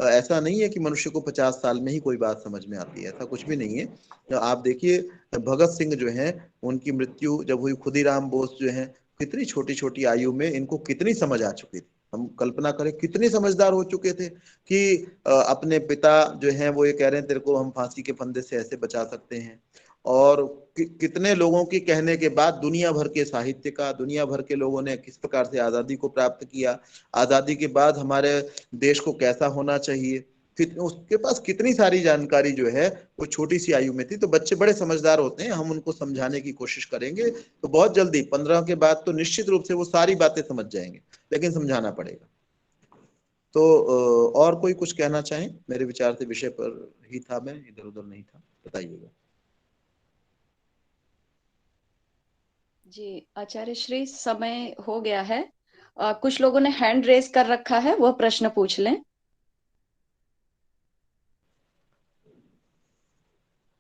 ऐसा नहीं है कि मनुष्य को 50 साल में ही कोई बात समझ में आती है, ऐसा कुछ भी नहीं है। तो आप देखिए भगत सिंह जो हैं, उनकी मृत्यु जब हुई, खुदीराम बोस जो हैं, कितनी छोटी छोटी आयु में इनको कितनी समझ आ चुकी थी। हम कल्पना करें कितने समझदार हो चुके थे कि अपने पिता जो हैं वो ये कह रहे हैं तेरे को हम फांसी के फंदे से ऐसे बचा सकते हैं। और कितने लोगों के कहने के बाद दुनिया भर के साहित्य का, दुनिया भर के लोगों ने किस प्रकार से आजादी को प्राप्त किया, आजादी के बाद हमारे देश को कैसा होना चाहिए, उसके पास कितनी सारी जानकारी जो है वो छोटी सी आयु में थी। तो बच्चे बड़े समझदार होते हैं, हम उनको समझाने की कोशिश करेंगे तो बहुत जल्दी 15 के बाद तो निश्चित रूप से वो सारी बातें समझ जाएंगे, लेकिन समझाना पड़ेगा। तो और कोई कुछ कहना चाहें? मेरे विचार से विषय पर ही था, मैं इधर उधर नहीं था, बताइएगा। जी आचार्य श्री, समय हो गया है। कुछ लोगों ने हैंड रेज कर रखा है, वह प्रश्न पूछ लें।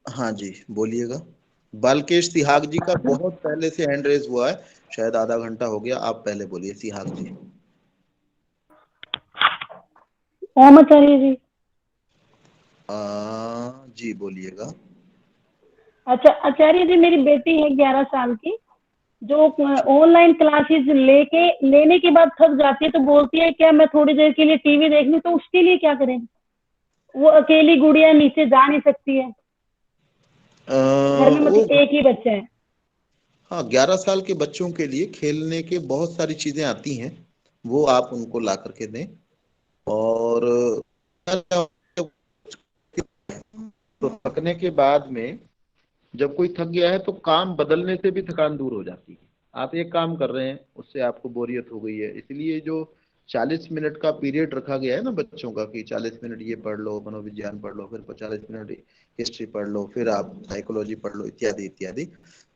हाँ जी बोलिएगा। बालकेश सिहाग जी का बहुत पहले से हैंड रेज हुआ है, शायद आधा घंटा हो गया। आप पहले बोलिए सिहाग जी। ओम आचार्य जी। जी बोलिएगा। अच्छा आचार्य जी, मेरी बेटी है 11 साल की, जो ऑनलाइन क्लासेस लेने के बाद थक जाती है, तो बोलती है क्या मैं थोड़ी देर के लिए टीवी देख लूं, तो उसके लिए क्या करें? वो अकेली गुड़िया नीचे जा नहीं सकती है, घर में वो मतलब एक ही बच्चा है। हाँ, 11 साल के बच्चों के लिए खेलने के बहुत सारी चीजें आती हैं, वो आप उनको ला करके दें। और तो थकने के बाद में जब कोई थक गया है तो काम बदलने से भी थकान दूर हो जाती है। आप एक काम कर रहे हैं, उससे आपको बोरियत हो गई है, इसलिए जो 40 मिनट का पीरियड रखा गया है ना बच्चों का, कि 40 मिनट ये पढ़ लो, मनोविज्ञान पढ़ लो, फिर 40 मिनट हिस्ट्री पढ़ लो, फिर आप साइकोलॉजी पढ़ लो, इत्यादि इत्यादि।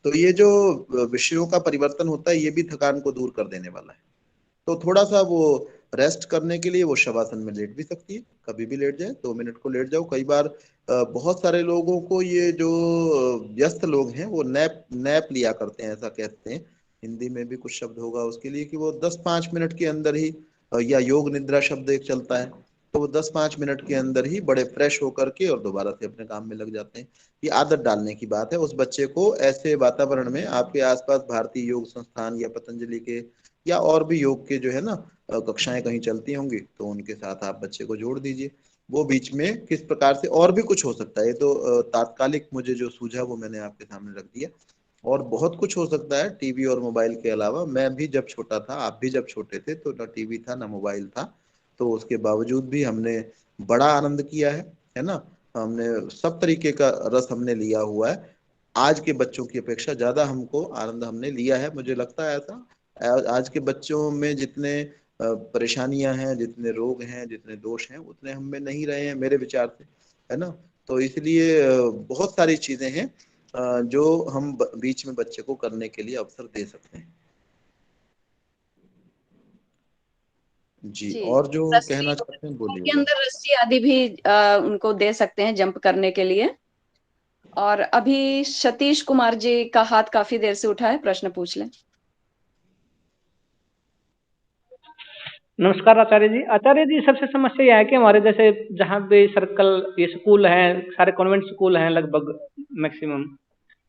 तो ये जो विषयों का परिवर्तन होता है, ये भी थकान को दूर कर देने वाला है। तो थोड़ा सा वो रेस्ट करने के लिए वो शवासन में लेट भी सकती है, कभी भी लेट जाए, 2 मिनट को लेट जाओ। कई बार बहुत सारे लोगों को, ये जो व्यस्त लोग हैं, वो नैप नैप लिया करते हैं, ऐसा कहते हैं, हिंदी में भी कुछ शब्द होगा उसके लिए, कि वो 10-5 मिनट के अंदर ही, या योग निद्रा शब्द एक चलता है, तो वो 10-5 मिनट के अंदर ही बड़े फ्रेश होकर के और दोबारा से अपने काम में लग जाते हैं। ये आदत डालने की बात है। उस बच्चे को ऐसे वातावरण में, आपके आसपास भारतीय योग संस्थान या पतंजलि के या और भी योग के जो है ना कक्षाएं कहीं चलती होंगी, तो उनके साथ आप बच्चे को जोड़ दीजिए। वो बीच में किस प्रकार से, और भी कुछ हो सकता है, ये तो तात्कालिक मुझे जो सूझा वो मैंने आपके सामने रख दिया। और बहुत कुछ हो सकता है टीवी और मोबाइल के अलावा। मैं भी जब छोटा था, आप भी जब छोटे थे, तो ना टीवी था ना मोबाइल था, तो उसके बावजूद भी हमने बड़ा आनंद किया है ना। हमने सब तरीके का रस हमने लिया हुआ है। आज के बच्चों की अपेक्षा ज्यादा हमको आनंद हमने लिया है, मुझे लगता है ऐसा। आज के बच्चों में जितने परेशानियां हैं, जितने रोग हैं, जितने दोष हैं, उतने हम में नहीं रहे हैं मेरे विचार से, है ना। तो इसलिए बहुत सारी चीजें हैं जो हम बीच में बच्चे को करने के लिए अवसर दे सकते हैं। जी, जी। और जो रस्सी कहना चाहते हैं स्कूल के बोलिएगा। अंदर रस्सी आदि भी उनको दे सकते हैं जंप करने के लिए। और अभी सतीश कुमार जी का हाथ काफी देर से उठा है, प्रश्न पूछ लें। नमस्कार आचार्य जी। आचार्य जी, सबसे समस्या यह है कि हमारे जैसे जहाँ भी सर्कल, ये स्कूल हैं, सारे कॉन्वेंट स्कूल हैं लगभग मैक्सिमम।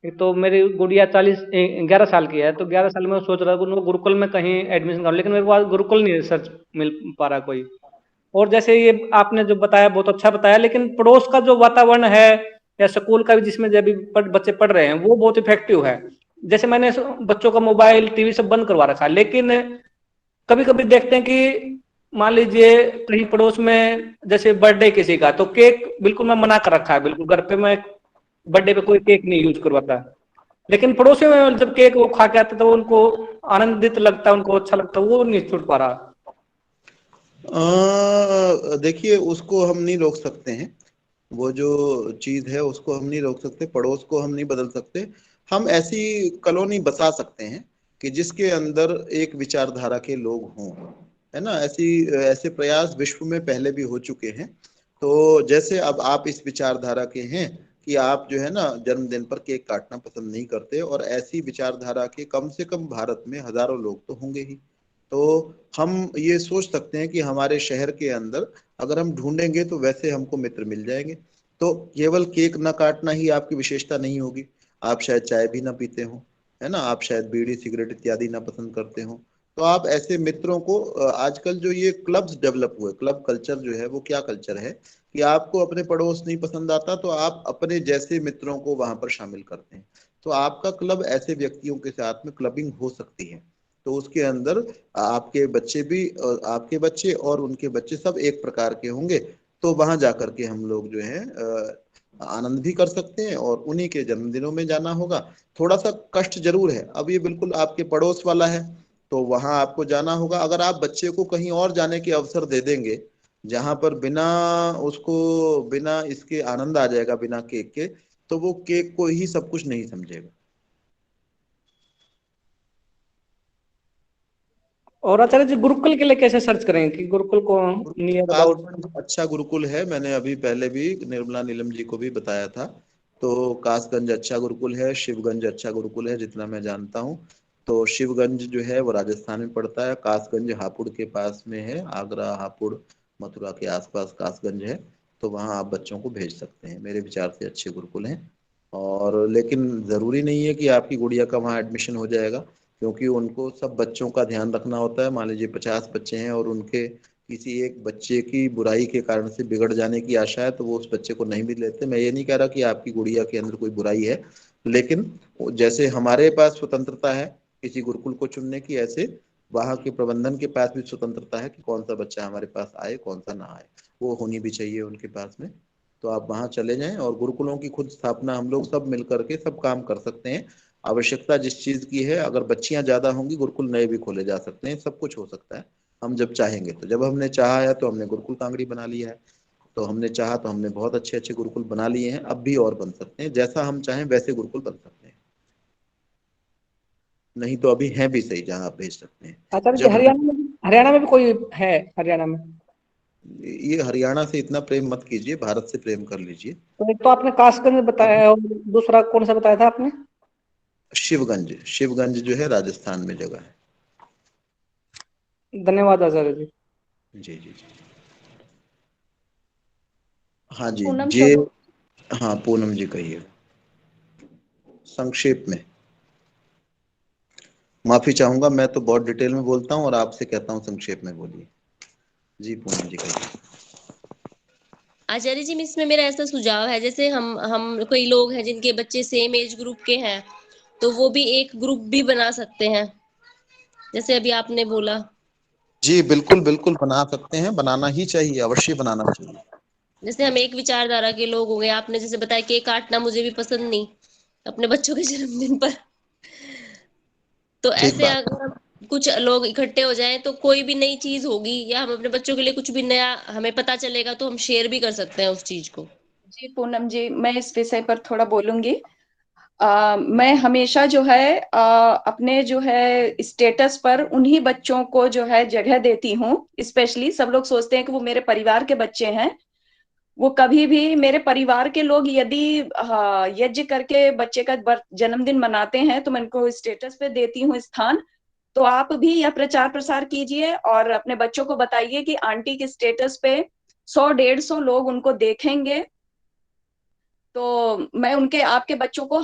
एक तो मेरी गुड़िया 11 साल की है, तो 11 साल में मैं सोच रहा था उनको गुरुकुल में कहीं एडमिशन करूँ, लेकिन मेरे को गुरुकुल नहीं सर्च मिल पा रहा कोई। और जैसे ये आपने जो बताया बहुत अच्छा बताया, लेकिन पड़ोस का जो वातावरण है या स्कूल का भी जिसमें जब भी बच्चे पढ़ रहे हैं, वो बहुत इफेक्टिव है। जैसे मैंने बच्चों का मोबाइल टीवी सब बंद करवा रखा है, लेकिन कभी कभी देखते हैं कि मान लीजिए कहीं पड़ोस में जैसे बर्थडे किसी का, तो केक बिल्कुल मैं मना कर रखा है, बिल्कुल घर पे मैं बर्थडे पे कोई केक नहीं यूज करवाता। लेकिन पड़ोसी में जब केक वो खा के आते तो उनको आनंदित लगता है, उनको अच्छा लगता है, वो नहीं छूट पा रहा। देखिए, उसको हम नहीं रोक सकते हैं, वो जो चीज है उसको हम नहीं रोक सकते, पड़ोस को हम नहीं बदल सकते। हम ऐसी कॉलोनी बसा सकते हैं कि जिसके अंदर एक विचारधारा के लोग हों, है ना। ऐसे प्रयास विश्व में पहले भी हो चुके हैं। तो जैसे अब आप इस विचारधारा के हैं कि आप जो है ना जन्मदिन पर केक काटना पसंद नहीं करते, और ऐसी विचारधारा के कम से कम भारत में हजारों लोग तो होंगे ही। तो हम ये सोच सकते हैं कि हमारे शहर के अंदर अगर हम ढूंढेंगे तो वैसे हमको मित्र मिल जाएंगे। तो केवल केक ना काटना ही आपकी विशेषता नहीं होगी, आप शायद चाय भी ना पीते हो, है ना, आप शायद बीड़ी सिगरेट इत्यादि ना पसंद करते हो। तो आप ऐसे मित्रों को, आजकल जो ये क्लब्स डेवलप हुए, क्लब कल्चर जो है, वो क्या कल्चर है कि आपको अपने पड़ोस नहीं पसंद आता तो आप अपने जैसे मित्रों को वहां पर शामिल करते हैं। तो आपका क्लब ऐसे व्यक्तियों के साथ में क्लबिंग हो सकती है। तो उसके अंदर आपके बच्चे भी, आपके बच्चे और उनके बच्चे सब एक प्रकार के होंगे। तो वहां जाकर के हम लोग जो है आनंद भी कर सकते हैं, और उन्हीं के जन्मदिनों में जाना होगा। थोड़ा सा कष्ट जरूर है, अब ये बिल्कुल आपके पड़ोस वाला है, तो वहां आपको जाना होगा। अगर आप बच्चे को कहीं और जाने के अवसर दे देंगे, जहां पर बिना उसको, बिना इसके आनंद आ जाएगा बिना केक के, तो वो केक को ही सब कुछ नहीं समझेगा। और आचार्य जी, गुरुकुल के लिए कैसे सर्च करेंगे कि गुरुकुल को नियर अबाउट? कासगंज अच्छा गुरुकुल है, मैंने अभी पहले भी निर्मला नीलम जी को भी बताया था। तो कासगंज अच्छा गुरुकुल है, शिवगंज अच्छा गुरुकुल है जितना मैं जानता हूँ। तो शिवगंज जो है वो राजस्थान में पड़ता है, कासगंज हापुड़ के पास में है, आगरा हापुड़ मथुरा के आसपास कासगंज है। तो वहाँ आप बच्चों को भेज सकते हैं, मेरे विचार से अच्छे गुरुकुल हैं। और लेकिन जरूरी नहीं है कि आपकी गुड़िया का वहाँ एडमिशन हो जाएगा, क्योंकि उनको सब बच्चों का ध्यान रखना होता है। मान लीजिए 50 बच्चे हैं और उनके किसी एक बच्चे की बुराई के कारण से बिगड़ जाने की आशा है, तो वो उस बच्चे को नहीं भी लेते। मैं ये नहीं कह रहा कि आपकी गुड़िया के अंदर कोई बुराई है, लेकिन जैसे हमारे पास स्वतंत्रता है किसी गुरुकुल को चुनने की, ऐसे वहाँ के प्रबंधन के पास भी स्वतंत्रता है कि कौन सा बच्चा हमारे पास आए, कौन सा ना आए। वो होनी भी चाहिए उनके पास में। तो आप वहाँ चले जाएं, और गुरुकुलों की खुद स्थापना हम लोग सब मिल करके सब काम कर सकते हैं। आवश्यकता जिस चीज की है, अगर बच्चियां ज्यादा होंगी गुरुकुल नए भी खोले जा सकते हैं, सब कुछ हो सकता है हम जब चाहेंगे तो। जब हमने चाहा है तो हमने गुरुकुल कांगड़ी बना लिया है, तो हमने चाहा तो हमने बहुत अच्छे अच्छे गुरुकुल बना लिए हैं, अब भी और बन सकते हैं, जैसा हम चाहें वैसे गुरुकुल बन सकते हैं। नहीं तो अभी हैं भी सही जहां आप भेज सकते हैं। आचार्य जी जब हम हरियाणा में भी कोई है? हरियाणा में ये हरियाणा से इतना प्रेम मत कीजिए, भारत से प्रेम कर लीजिए। तो एक तो आपने कासगंज बताया है और दूसरा कौन सा बताया था आपने? शिवगंज, शिवगंज जो है राजस्थान में जगह है। धन्यवाद आचार्य जी। जी जी जी। हाँ जी पूनम जे, चौधरी। हाँ पूनम जी कहिए संक्षेप में। माफी चाहूंगा, मैं तो बहुत डिटेल में बोलता हूँ और आपसे कहता हूँ संक्षेप में बोलिए। जी पूनम जी कहिए। आचार्य जी, इसमें मेरा ऐसा सुझाव है, जैसे हम कोई लोग हैं जिनके बच्चे सेम एज ग्रुप के हैं, तो वो भी एक ग्रुप भी बना सकते हैं, जैसे अभी आपने बोला। जी बिल्कुल बिल्कुल बना सकते हैं, बनाना ही चाहिए, अवश्य बनाना चाहिए। जैसे हम एक विचारधारा के लोग हो गए, आपने जैसे बताया केक काटना मुझे भी पसंद नहीं अपने बच्चों के जन्मदिन पर, तो ठीक ऐसे बात। अगर हम कुछ लोग इकट्ठे हो जाएं तो कोई भी नई चीज होगी या हम अपने बच्चों के लिए कुछ भी नया हमें पता चलेगा तो हम शेयर भी कर सकते हैं उस चीज को। जी पूनम जी, मैं इस विषय पर थोड़ा बोलूंगी। मैं हमेशा जो है अपने जो है स्टेटस पर उन्हीं बच्चों को जो है जगह देती हूँ। स्पेशली सब लोग सोचते हैं कि वो मेरे परिवार के बच्चे हैं, वो कभी भी मेरे परिवार के लोग यदि यज्ञ करके बच्चे का जन्मदिन मनाते हैं तो मैं उनको स्टेटस पे देती हूँ स्थान। तो आप भी यह प्रचार प्रसार कीजिए और अपने बच्चों को बताइए कि आंटी के स्टेटस पे 100-150 लोग उनको देखेंगे। तो मैं उनके आपके बच्चों को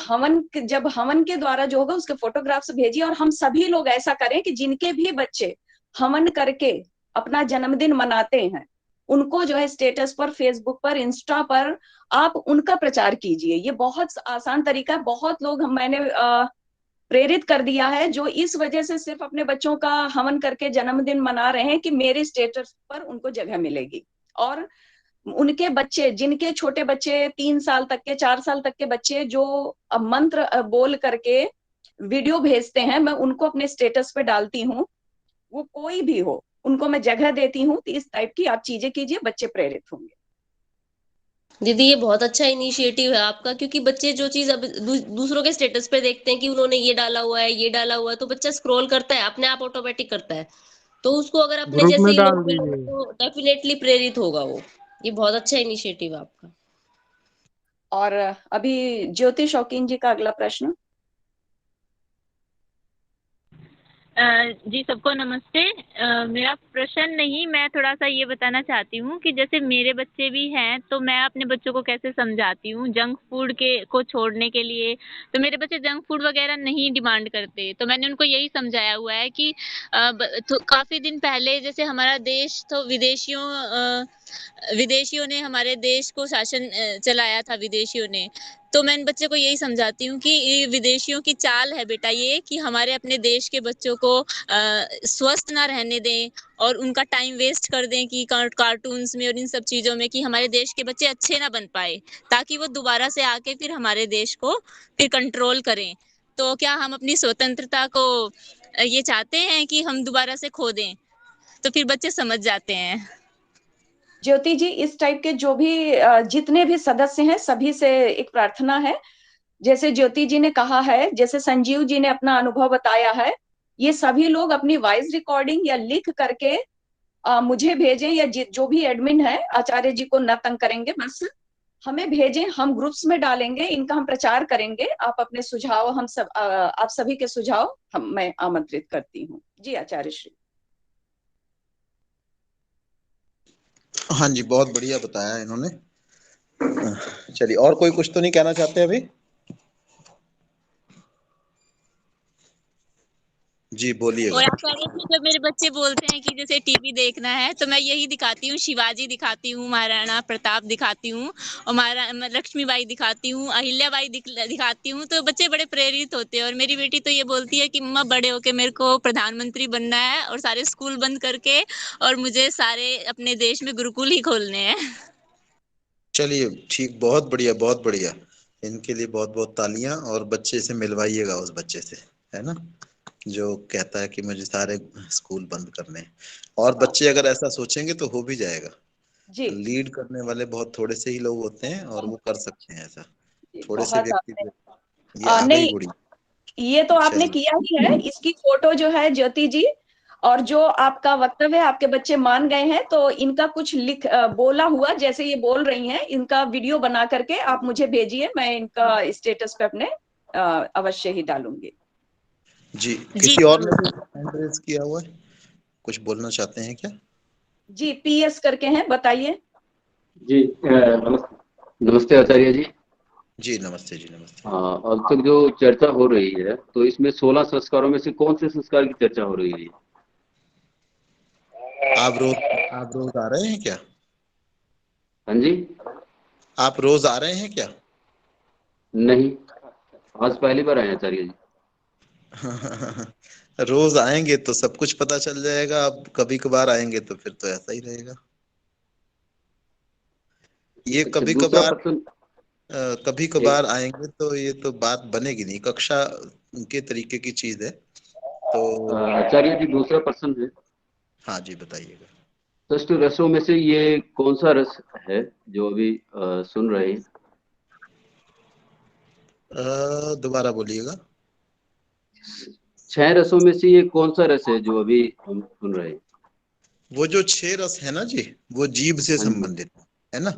जब हवन के द्वारा जो होगा उसके फोटोग्राफ्स भेजिए, और हम सभी लोग ऐसा करें कि जिनके भी बच्चे हवन करके अपना जन्मदिन मनाते हैं उनको जो है स्टेटस पर, फेसबुक पर, इंस्टा पर आप उनका प्रचार कीजिए। ये बहुत आसान तरीका है। बहुत लोग मैंने प्रेरित कर दिया है जो इस वजह से सिर्फ अपने बच्चों का हवन करके जन्मदिन मना रहे हैं कि मेरे स्टेटस पर उनको जगह मिलेगी। और उनके बच्चे, जिनके छोटे बच्चे 3 साल तक के, 4 साल तक के बच्चे जो मंत्र बोल करके वीडियो भेजते हैं, मैं उनको अपने स्टेटस पे डालती हूँ। वो कोई भी हो, उनको मैं जगह देती हूँ। तो इस टाइप की आप चीजें कीजिए, बच्चे प्रेरित होंगे। दीदी ये बहुत अच्छा इनिशिएटिव है आपका, क्योंकि बच्चे जो चीज अब दूसरों के स्टेटस पे देखते हैं कि उन्होंने ये डाला हुआ है, ये डाला हुआ है, तो बच्चा स्क्रॉल करता है, अपने आप ऑटोमेटिक करता है। तो उसको अगर अपने ग्रुप जैसे में ही डाल लोग मिलेंगे दीजिए। तो डेफिनेटली प्रेरित होगा वो। ये बहुत अच्छा इनिशिएटिव है आपका। और अभी ज्योति शौकीन जी का अगला प्रश्न। जी सबको नमस्ते। मेरा प्रश्न नहीं, मैं थोड़ा सा ये बताना चाहती हूँ कि जैसे मेरे बच्चे भी हैं तो मैं अपने बच्चों को कैसे समझाती हूँ जंक फूड को छोड़ने के लिए। तो मेरे बच्चे जंक फूड वगैरह नहीं डिमांड करते, तो मैंने उनको यही समझाया हुआ है कि तो काफी दिन पहले जैसे हमारा देश तो विदेशियों ने हमारे देश को शासन चलाया था, विदेशियों ने। तो मैं इन बच्चे को यही समझाती हूँ कि ये विदेशियों की चाल है बेटा, ये कि हमारे अपने देश के बच्चों को स्वस्थ ना रहने दें और उनका टाइम वेस्ट कर दें कि कार्टून्स में और इन सब चीजों में, कि हमारे देश के बच्चे अच्छे ना बन पाए, ताकि वो दोबारा से आके फिर हमारे देश को फिर कंट्रोल करें। तो क्या हम अपनी स्वतंत्रता को ये चाहते हैं कि हम दोबारा से खो दें? तो फिर बच्चे समझ जाते हैं। ज्योति जी, इस टाइप के जो भी जितने भी सदस्य हैं सभी से एक प्रार्थना है। जैसे ज्योति जी ने कहा है, जैसे संजीव जी ने अपना अनुभव बताया है, ये सभी लोग अपनी वॉइस रिकॉर्डिंग या लिख करके मुझे भेजें, या जो भी एडमिन है आचार्य जी को न तंग करेंगे, बस हमें भेजें, हम ग्रुप्स में डालेंगे, इनका हम प्रचार करेंगे। आप अपने सुझाव, हम सब आप सभी के सुझाव मैं आमंत्रित करती हूँ। जी आचार्य श्री। हाँ जी बहुत बढ़िया बताया इन्होंने। चलिए, और कोई कुछ तो नहीं कहना चाहते अभी? जी और बोलिएगा। आचार्य जी, जब मेरे बच्चे बोलते हैं कि जैसे टीवी देखना है तो मैं यही दिखाती हूँ, शिवाजी दिखाती हूँ, महाराणा प्रताप दिखाती हूँ, और लक्ष्मीबाई दिखाती हूँ, अहिल्याबाई दिखाती हूँ, तो बच्चे बड़े प्रेरित होते हैं। और मेरी बेटी तो ये बोलती है कि मम्मा बड़े होके मेरे को प्रधानमंत्री बनना है और सारे स्कूल बंद करके और मुझे सारे अपने देश में गुरुकुल ही खोलने हैं। चलिए ठीक, बहुत बढ़िया बहुत बढ़िया। इनके लिए बहुत बहुत तालियां, और बच्चे से मिलवाइएगा उस बच्चे से, है ना, जो कहता है कि मुझे सारे स्कूल बंद करने हैं। और बच्चे अगर ऐसा सोचेंगे तो हो भी जाएगा। जी लीड करने वाले बहुत थोड़े से ही लोग होते हैं और वो कर सकते हैं ऐसा, जी, थोड़े से बहुत व्यक्ति आपने ये आ गई नहीं, गुड़ी। ये तो आपने चलिए, किया ही है। इसकी फोटो जो है ज्योति जी, और जो आपका वक्तव्य आपके बच्चे मान गए हैं, तो इनका कुछ बोला हुआ जैसे ये बोल रही हैं, इनका वीडियो बना करके आप मुझे भेजिए, मैं इनका स्टेटस पे अपने अवश्य ही डालूंगी। जी जी किसी और ने भी हैंड रेज किया हुआ है, कुछ बोलना चाहते हैं क्या? जी PS करके हैं, बताइए। जी नमस्ते, नमस्ते आचार्य जी। जी नमस्ते जी, नमस्ते। हाँ, अब तक जो चर्चा हो रही है तो इसमें 16 संस्कारों में से कौन से संस्कार की चर्चा हो रही है? आप रोज आ रहे हैं क्या? हाँ जी। आप रोज आ रहे हैं क्या? नहीं, आज पहली बार आए हैं आचार्य जी। रोज आएंगे तो सब कुछ पता चल जाएगा, अब कभी कभार आएंगे तो फिर तो ऐसा ही रहेगा। ये अच्छा, दूसरा प्रश्न। कभी कभार आएंगे तो ये तो बात बनेगी नहीं, कक्षा के तरीके की चीज है तो। आचार्य जी, दूसरा प्रश्न है, हाँ जी, बताइएगा। षष्ठ रसों में से ये कौन सा रस है जो अभी सुन रहे हैं? दोबारा बोलिएगा। 6 रसों में से ये कौन सा रस है जो अभी हम सुन रहे हैं? वो जो 6 रस है ना जी, वो जीभ से हाँ जी। संबंधित है ना।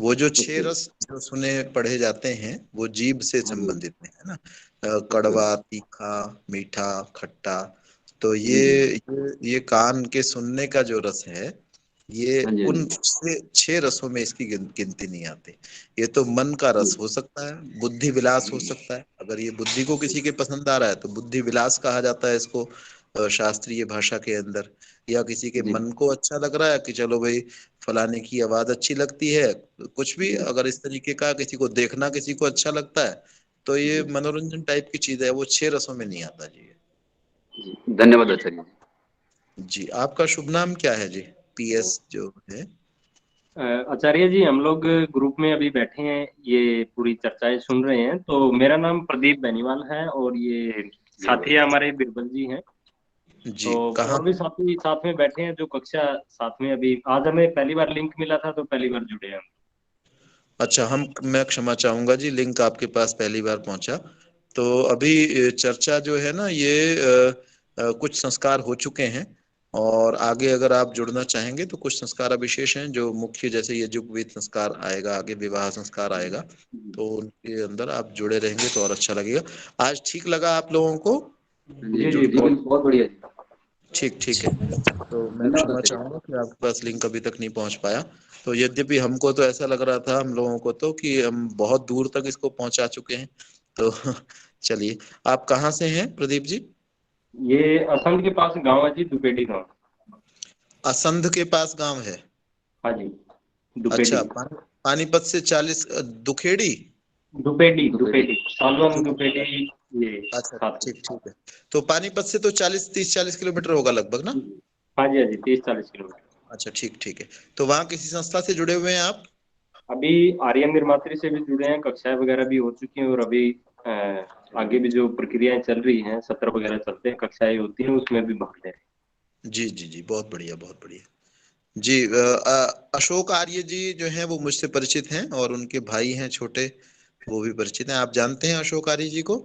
वो जो 6 ओके। रस जो सुने पढ़े जाते हैं वो जीभ से हाँ जी। संबंधित है ना। ओके। कड़वा, तीखा, मीठा, खट्टा। तो जी जी। ये कान के सुनने का जो रस है, ये हाँ जी, हाँ उन जी। 6 रसों में इसकी गिनती नहीं आती। ये तो मन का रस हो सकता है, बुद्धि विलास हो सकता है। अगर ये बुद्धि को किसी के पसंद आ रहा है तो बुद्धि विलास कहा जाता है इसको, शास्त्रीय भाषा के अंदर। या किसी के जी मन को अच्छा लग रहा है कि चलो भाई फलाने की आवाज अच्छी लगती है, कुछ भी अगर इस तरीके का किसी को देखना किसी को अच्छा लगता है, तो ये जी मनोरंजन टाइप की चीज है, वो 6 रसों में नहीं आता जी। जी, धन्यवाद आचार्य जी। जी आपका शुभ नाम क्या है जी? PS जो है। आचार्य जी, हम लोग ग्रुप में अभी बैठे हैं, ये पूरी चर्चाएं सुन रहे हैं। तो मेरा नाम प्रदीप बेनीवाल है और ये साथी हमारे बिरबल जी हैं। जी तो कहाँ? और भी साथी साथ में बैठे हैं जो कक्षा साथ में, अभी आज हमें पहली बार लिंक मिला था तो पहली बार जुड़े हैं। अच्छा, मैं क्षमा चाहूंगा जी, लिंक आपके पास पहली बार पहुंचा। तो अभी चर्चा जो है ना ये कुछ संस्कार हो चुके हैं, और आगे अगर आप जुड़ना चाहेंगे तो कुछ संस्कार विशेष हैं जो मुख्य, जैसे ये युगवित संस्कार आएगा, आगे विवाह संस्कार आएगा, तो उनके अंदर आप जुड़े रहेंगे तो और अच्छा लगेगा। आज ठीक लगा आप लोगों को जी जुड़ जी, के? बहुत बढ़िया जी। ठीक ठीक है। तो मैं धन्यवाद क्षमा आचार्य चाहूंगा कि आपके पास लिंक अभी तक नहीं पहुंच पाया। तो यद्यपि हमको तो ऐसा लग रहा था हम लोगों को तो कि हम बहुत दूर तक इसको पहुंचा चुके हैं। तो चलिए, आप कहाँ से हैं प्रदीप जी? जी। ये असंध के पास गांव है जी, दुपेडी गांव। असंध के पास गांव है? हाँ जी, दुपेडी। अच्छा, पानीपत से 40 दुखेड़ी। दुपेडी दुपेडी सालवन दुखेड़ी। दुपेडी, ये अच्छा साथ में। ठीक ठीक है। तो पानीपत से तो 30 40 किलोमीटर होगा लगभग ना? हाँ जी, हाँ जी, 30-40 किलोमीटर। अच्छा ठीक ठीक है। तो वहाँ किसी संस्था से जुड़े हुए हैं आप? अभी आर्यन निर्मात्री से भी जुड़े हैं, कक्षाएं वगैरह भी हो चुकी हैं, और अभी आगे भी जो प्रक्रियाएं चल रही हैं, सत्र वगैरह चलते हैं, कक्षाएं होती हैं, उसमें भी भाग ले रहे हैं। जी जी जी, बहुत बढ़िया बहुत बढ़िया। जी अशोक आर्य जी जो हैं वो मुझसे परिचित हैं, और उनके भाई हैं छोटे, वो भी परिचित हैं। आप जानते हैं अशोक आर्य जी को?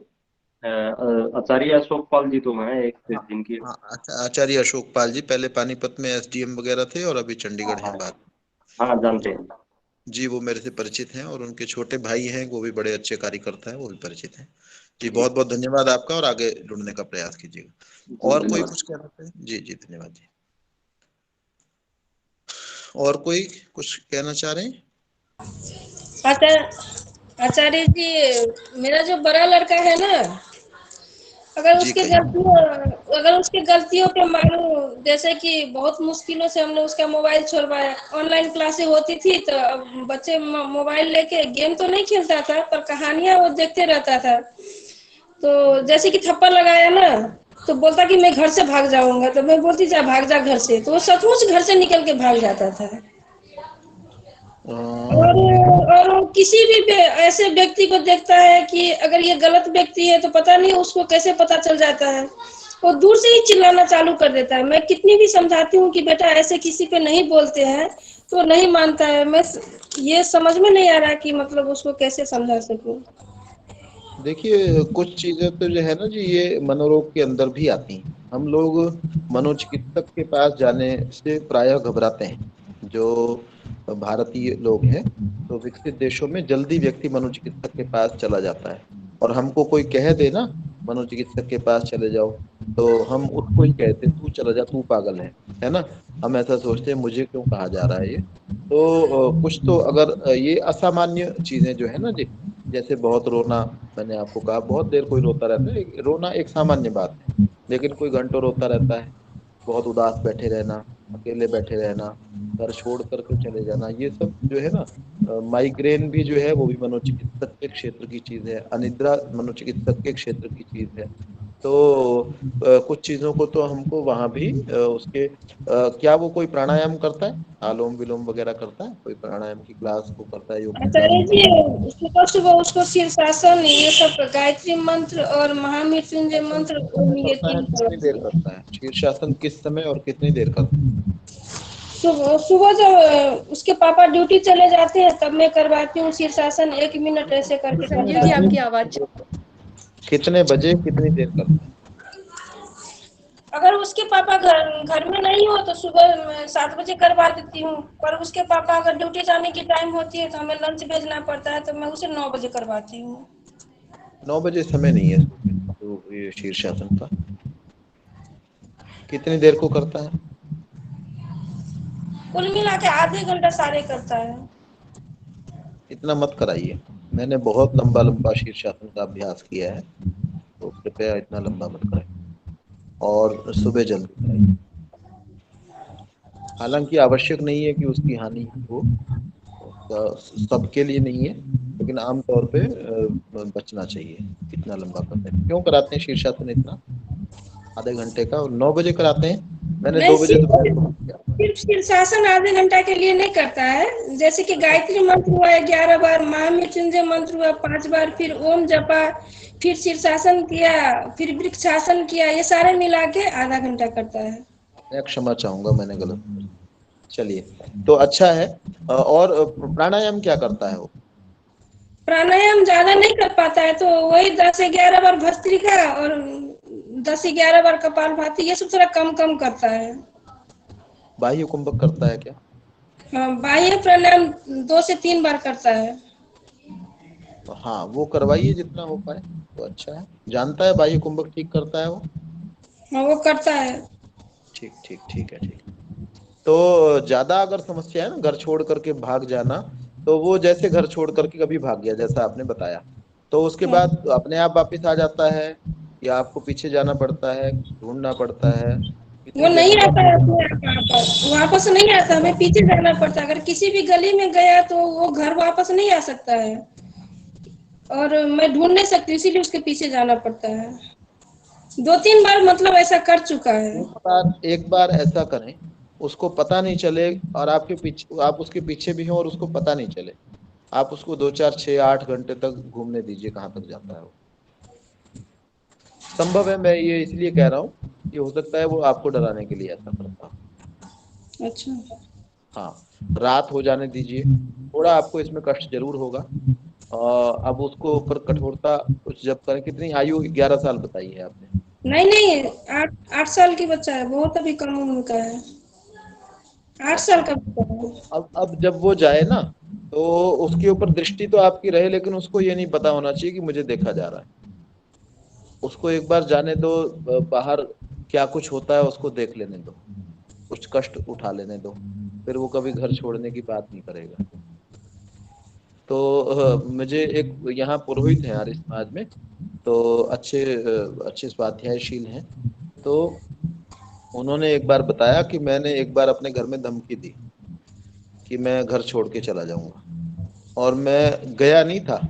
आचार्य अशोक पाल जी तो हैं एक, हाँ जिनकी। हाँ, आचार्य अशोक पाल जी पहले पानीपत में SDM वगैरह थे और अभी हाँ चंडीगढ़ हैं हाँ बात। हाँ, जानते हैं। जी वो मेरे से परिचित हैं, और उनके छोटे भाई हैं वो भी बड़े अच्छे कार्यकर्ता हैं, वो भी परिचित हैं। जी जी बहुत बहुत धन्यवाद आपका, और आगे जुड़ने का प्रयास कीजिएगा। जी, और कोई धन्यवाद। कुछ कहना चाहे? जी जी धन्यवाद जी। और कोई कुछ कहना चाह रहे हैं? आचार्य जी, मेरा जो बड़ा लड़का है ना, जी कहिए। अगर उसकी गलतियों पे मालूम, जैसे कि बहुत मुश्किलों से हमने उसका मोबाइल छुड़वाया। ऑनलाइन क्लासेस होती थी तो अब बच्चे मोबाइल लेके गेम तो नहीं खेलता था, पर कहानियां वो देखते रहता था। तो जैसे कि थप्पड़ लगाया ना, तो बोलता कि मैं घर से भाग जाऊंगा। तो मैं बोलती जा भाग जा घर से, तो वो सचमुच घर से निकल के भाग जाता था। और किसी भी ऐसे व्यक्ति को देखता है कि अगर ये गलत व्यक्ति है तो पता नहीं उसको कैसे पता चल जाता है, वो दूर से ही चिल्लाना चालू कर देता है। मैं कितनी भी समझाती हूँ कि बेटा ऐसे किसी पे नहीं बोलते हैं, तो नहीं मानता है। मैं ये समझ में नहीं आ रहा कि मतलब उसको कैसे समझा सकूं। देखिए कुछ चीजें तो जो है ना जी, ये मनोरोग के अंदर भी आती हैं। हम लोग मनोचिकित्सक के पास जाने से प्रायः घबराते हैं। जो भारतीय लोग हैं, तो विकसित देशों में जल्दी व्यक्ति मनोचिकित्सक के पास चला जाता है। और हमको कोई कह दे ना मनोचिकित्सक के पास चले जाओ, तो हम उसको ही कहते तू चला जा, तू पागल है ना। हम ऐसा सोचते हैं मुझे क्यों कहा जा रहा है ये। तो कुछ तो अगर ये असामान्य चीजें जो है ना जी, जैसे बहुत रोना, मैंने आपको कहा बहुत देर कोई रोता रहता है, रोना एक सामान्य बात है। लेकिन कोई घंटों रोता रहता है, बहुत उदास बैठे रहना, अकेले बैठे रहना, घर छोड़ करके चले जाना, ये सब जो है ना, माइग्रेन भी जो है वो भी मनोचिकित्सक के क्षेत्र की चीज है, अनिद्रा मनोचिकित्सक के क्षेत्र की चीज है। तो कुछ चीजों को तो हमको वहां भी उसके क्या वो कोई प्राणायाम करता है, आलोम विलोम वगैरह करता है, कोई प्राणायाम की क्लास को करता है, योग की क्लास आचार्य को जी, करता है? सुबह सुबह उसको शीर्षासन, ये सब गायत्री मंत्र और महामृत्युंजय शीर्षासन मंत्र, किस समय ये करता है, तीन कितनी देर करवाइए। करता है शीर्षासन, किस समय और कितनी देर करता है? सुबह सुबह जब उसके पापा ड्यूटी चले जाते हैं तब मैं करवाती हूँ शीर्षासन, 1 मिनट ऐसे करके संजीव करता जी, है। आपकी आवाज। कितने बजे कितनी देर करता है? अगर उसके पापा घर में नहीं हो तो सुबह 7 बजे करवा देती हूँ, पर उसके पापा अगर ड्यूटी जाने की टाइम होती है तो हमें लंच भेजना पड़ता है, तो मैं उसे 9 बजे करवाती हूँ। 9 बजे समय नहीं है तो ये शीर्षासन का कितनी देर को करता है? कुल मिला के आधे घंटा सारे करता है। इतना मत कराइए, मैंने बहुत लंबा लंबा शीर्षासन का अभ्यास किया है, तो कृपया इतना लंबा मत कराइए, और सुबह जल्दी कराइए। हालांकि आवश्यक नहीं है कि उसकी हानि हो, सबके लिए नहीं है, लेकिन आमतौर पे बचना चाहिए इतना लंबा करने से। क्यों कराते हैं शीर्षासन इतना, आधे घंटे का, और 9 बजे कराते हैं? मैंने नहीं, 2 बजे दोपहर को किया। सिर्फ शीर्षासन आधे घंटा के लिए नहीं करता है। जैसे कि अच्छा, गायत्री मंत्र हुआ 11 बार, महामृत्युंजय मंत्र हुआ 5 बार, फिर ओम जपा, फिर शीर्षासन किया, फिर वृक्षासन किया, ये सारे मिला के आधा घंटा करता है। मैं क्षमा चाहूंगा, मैंने गलत समझा। चलिए, तो अच्छा है। और प्राणायाम क्या करता है वो? प्राणायाम ज्यादा नहीं कर पाता है, तो वही 10-11 बार भस्त्रिका और 10-11 बार कपालभाति, ये सब थोड़ा कम कम करता है। बाह्य कुंभक करता है क्या? हाँ, बाह्य प्राणायाम 2 से 3 बार करता है। तो हाँ, वो करवाइए जितना हो पाए, तो अच्छा है। जानता है बाह्य कुंभक ठीक करता है वो? हाँ, वो करता है। ठीक ठीक ठीक है, ठीक। तो ज्यादा अगर समस्या है ना घर छोड़ करके भाग जाना, तो वो जैसे घर छोड़ करके कभी भाग गया जैसा आपने बताया, तो उसके हाँ, बाद अपने आप वापिस आ जाता है, या आपको पीछे जाना पड़ता है, ढूंढना पड़ता है? वो कितनी देर नहीं में आता वापस है आता अपने आप वापस नहीं आता, हमें पीछे जाना पड़ता है। अगर किसी भी गली में गया तो वो घर वापस नहीं आ सकता है, और मैं ढूंढ नहीं सकती, इसीलिए उसके पीछे जाना पड़ता है। 2-3 बार मतलब ऐसा कर चुका है। है? एक बार ऐसा करें, उसको पता नहीं चले, और आपके पीछे, आप उसके पीछे भी हो और उसको पता नहीं चले, आप उसको 2 4 6 8 घंटे तक घूमने दीजिए, कहाँ तक जाता है वो। संभव है, मैं ये इसलिए कह रहा हूँ कि हो सकता है वो आपको डराने के लिए ऐसा करता हो। अच्छा। हाँ, रात हो जाने दीजिए, थोड़ा आपको इसमें कष्ट जरूर होगा। अब उसको ऊपर कठोरता कुछ जब करें। कितनी आयु, 11 साल बताई है आपने? नहीं नहीं, 8 साल की बच्चा है, बहुत अभी कम उम्र का है। 8 साल अच्छा, का बच्चा है। तो अब जब वो जाए ना, तो उसके ऊपर दृष्टि तो आपकी रहे, लेकिन उसको ये नहीं पता होना चाहिए कि मुझे देखा जा रहा है। उसको एक बार जाने दो, बाहर क्या कुछ होता है उसको देख लेने दो, कुछ कष्ट उठा लेने दो, फिर वो कभी घर छोड़ने की बात नहीं करेगा। तो मुझे एक यहाँ पुरोहित हैं आर्य समाज में, तो अच्छे स्वाध्यायशील हैं। तो उन्होंने एक बार बताया कि मैंने एक बार अपने घर में धमकी दी कि मैं घर छोड़ के चला जाऊंगा, और मैं गया नहीं था,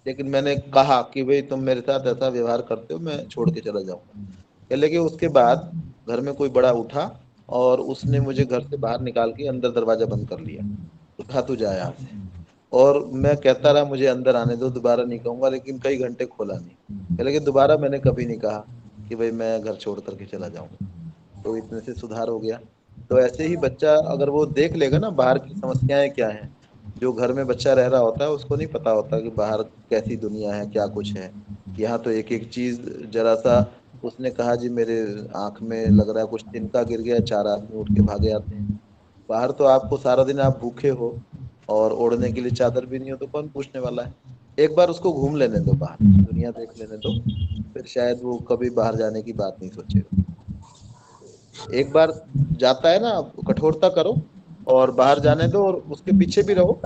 लेकिन मैंने कहा कि भाई तुम मेरे साथ ऐसा व्यवहार करते हो, मैं छोड़ के चला जाऊंगा। कह लगे उसके बाद घर में कोई बड़ा उठा, और उसने मुझे घर से बाहर निकाल के अंदर दरवाजा बंद कर लिया उठा तू जा यहाँ से। और मैं कहता रहा मुझे अंदर आने दो, दोबारा नहीं कहूंगा, लेकिन कई घंटे खोला नहीं। लेकिन दोबारा मैंने कभी नहीं कहा कि भाई मैं घर छोड़ करके चला जाऊंगा। तो इतने से सुधार हो गया। तो ऐसे ही बच्चा अगर वो देख लेगा ना बाहर की समस्याएं क्या हैं, जो घर में बच्चा रह रहा होता है उसको नहीं पता होता कि बाहर कैसी दुनिया है, क्या कुछ है। यहाँ तो एक एक चीज जरा सा, उसने कहा जी मेरे आंख में लग रहा है कुछ तिनका गिर गया, 4 आदमी उठ के भागे आते हैं। बाहर तो आपको सारा दिन आप भूखे हो और ओढ़ने के लिए चादर भी नहीं हो तो कौन पूछने वाला है। एक बार उसको घूम लेने दो, बाहर दुनिया देख लेने दो, फिर शायद वो कभी बाहर जाने की बात नहीं सोचेगा। एक बार जाता है ना, कठोरता करो और बाहर जाने दो और उसके पीछे भी रहो,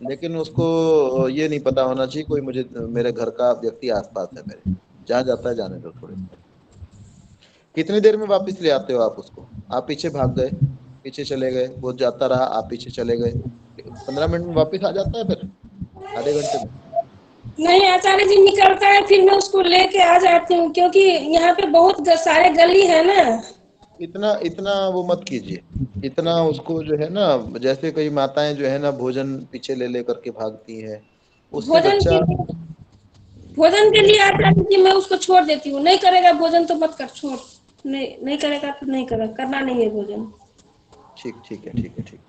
लेकिन उसको ये नहीं पता होना चाहिए कोई मुझे, मेरे घर का व्यक्ति आसपास है मेरे, जहाँ जाता है जाने दो थोड़े। कितनी देर में वापस ले आते हो आप उसको? आप पीछे भाग गए, पीछे चले गए, वो जाता रहा, आप पीछे चले गए, 15 मिनट में वापस आ जाता है, फिर आधे घंटे में? नहीं आचार्य जी, निकलता है फिर मैं उसको लेके आ जाती हूँ, क्योंकि यहाँ पे बहुत सारे गली है ना। इतना इतना वो मत कीजिए, इतना उसको जो है ना, जैसे कई माताएं जो है ना भोजन पीछे ले ले करके भागती हैं, उससे बच्चा भोजन के लिए आचार्य जी मैं उसको छोड़ देती हूँ। नहीं करेगा भोजन तो मत कर, छोड़। नहीं करेगा तो नहीं करेगा, करना नहीं है भोजन। ठीक ठीक है, ठीक है, ठीक।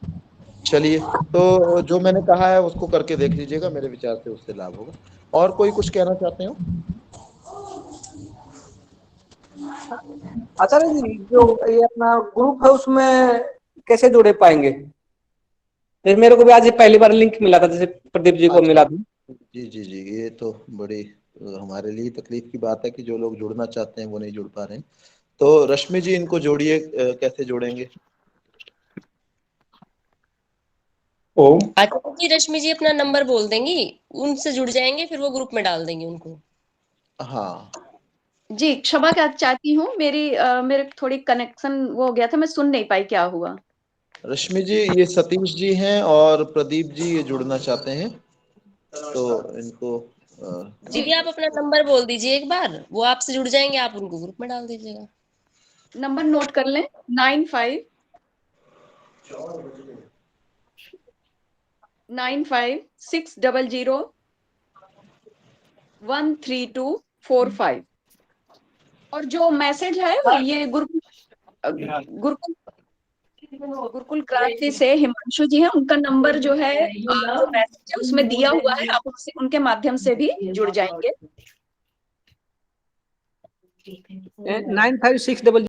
चलिए, तो जो मैंने कहा है उसको करके देख लीजिएगा, मेरे विचार से उससे लाभ होगा। और कोई कुछ कहना चाहते हो? आचार्य जी, जो ये अपना ग्रुप है उसमें कैसे जुड़े पाएंगे? जैसे मेरे को भी आज पहली बार लिंक मिला था, जैसे प्रदीप जी को मिला था। जी जी जी, ये तो बड़ी हमारे लिए तकलीफ की बात है कि जो लोग जुड़ना चाहते हैं वो नहीं जुड़ पा रहे हैं। तो रश्मि जी इनको जोड़िए, कैसे जोड़ेंगे? आचार्य जी रश्मि जी अपना नंबर बोल देंगी, उनसे जुड़ जाएंगे, फिर वो ग्रुप में डाल देंगे उनको। हाँ जी क्षमा चाहती हूँ, मेरे थोड़ी कनेक्शन वो हो गया था, मैं सुन नहीं पाई क्या हुआ। रश्मि जी, ये सतीश जी हैं और प्रदीप जी ये जुड़ना चाहते हैं, तो इनको दीदी आप अपना नंबर बोल दीजिए एक बार, वो आपसे जुड़ जाएंगे, आप उनको ग्रुप में डाल दीजिएगा। नंबर नोट कर लें, 9560013245। और जो मैसेज है वो ये गुरुकुल क्रांति से हिमांशु जी हैं, उनका नंबर जो है जो मैसेज है उसमें दिया हुआ है, आप उनके माध्यम से भी जुड़ जाएंगे। 9560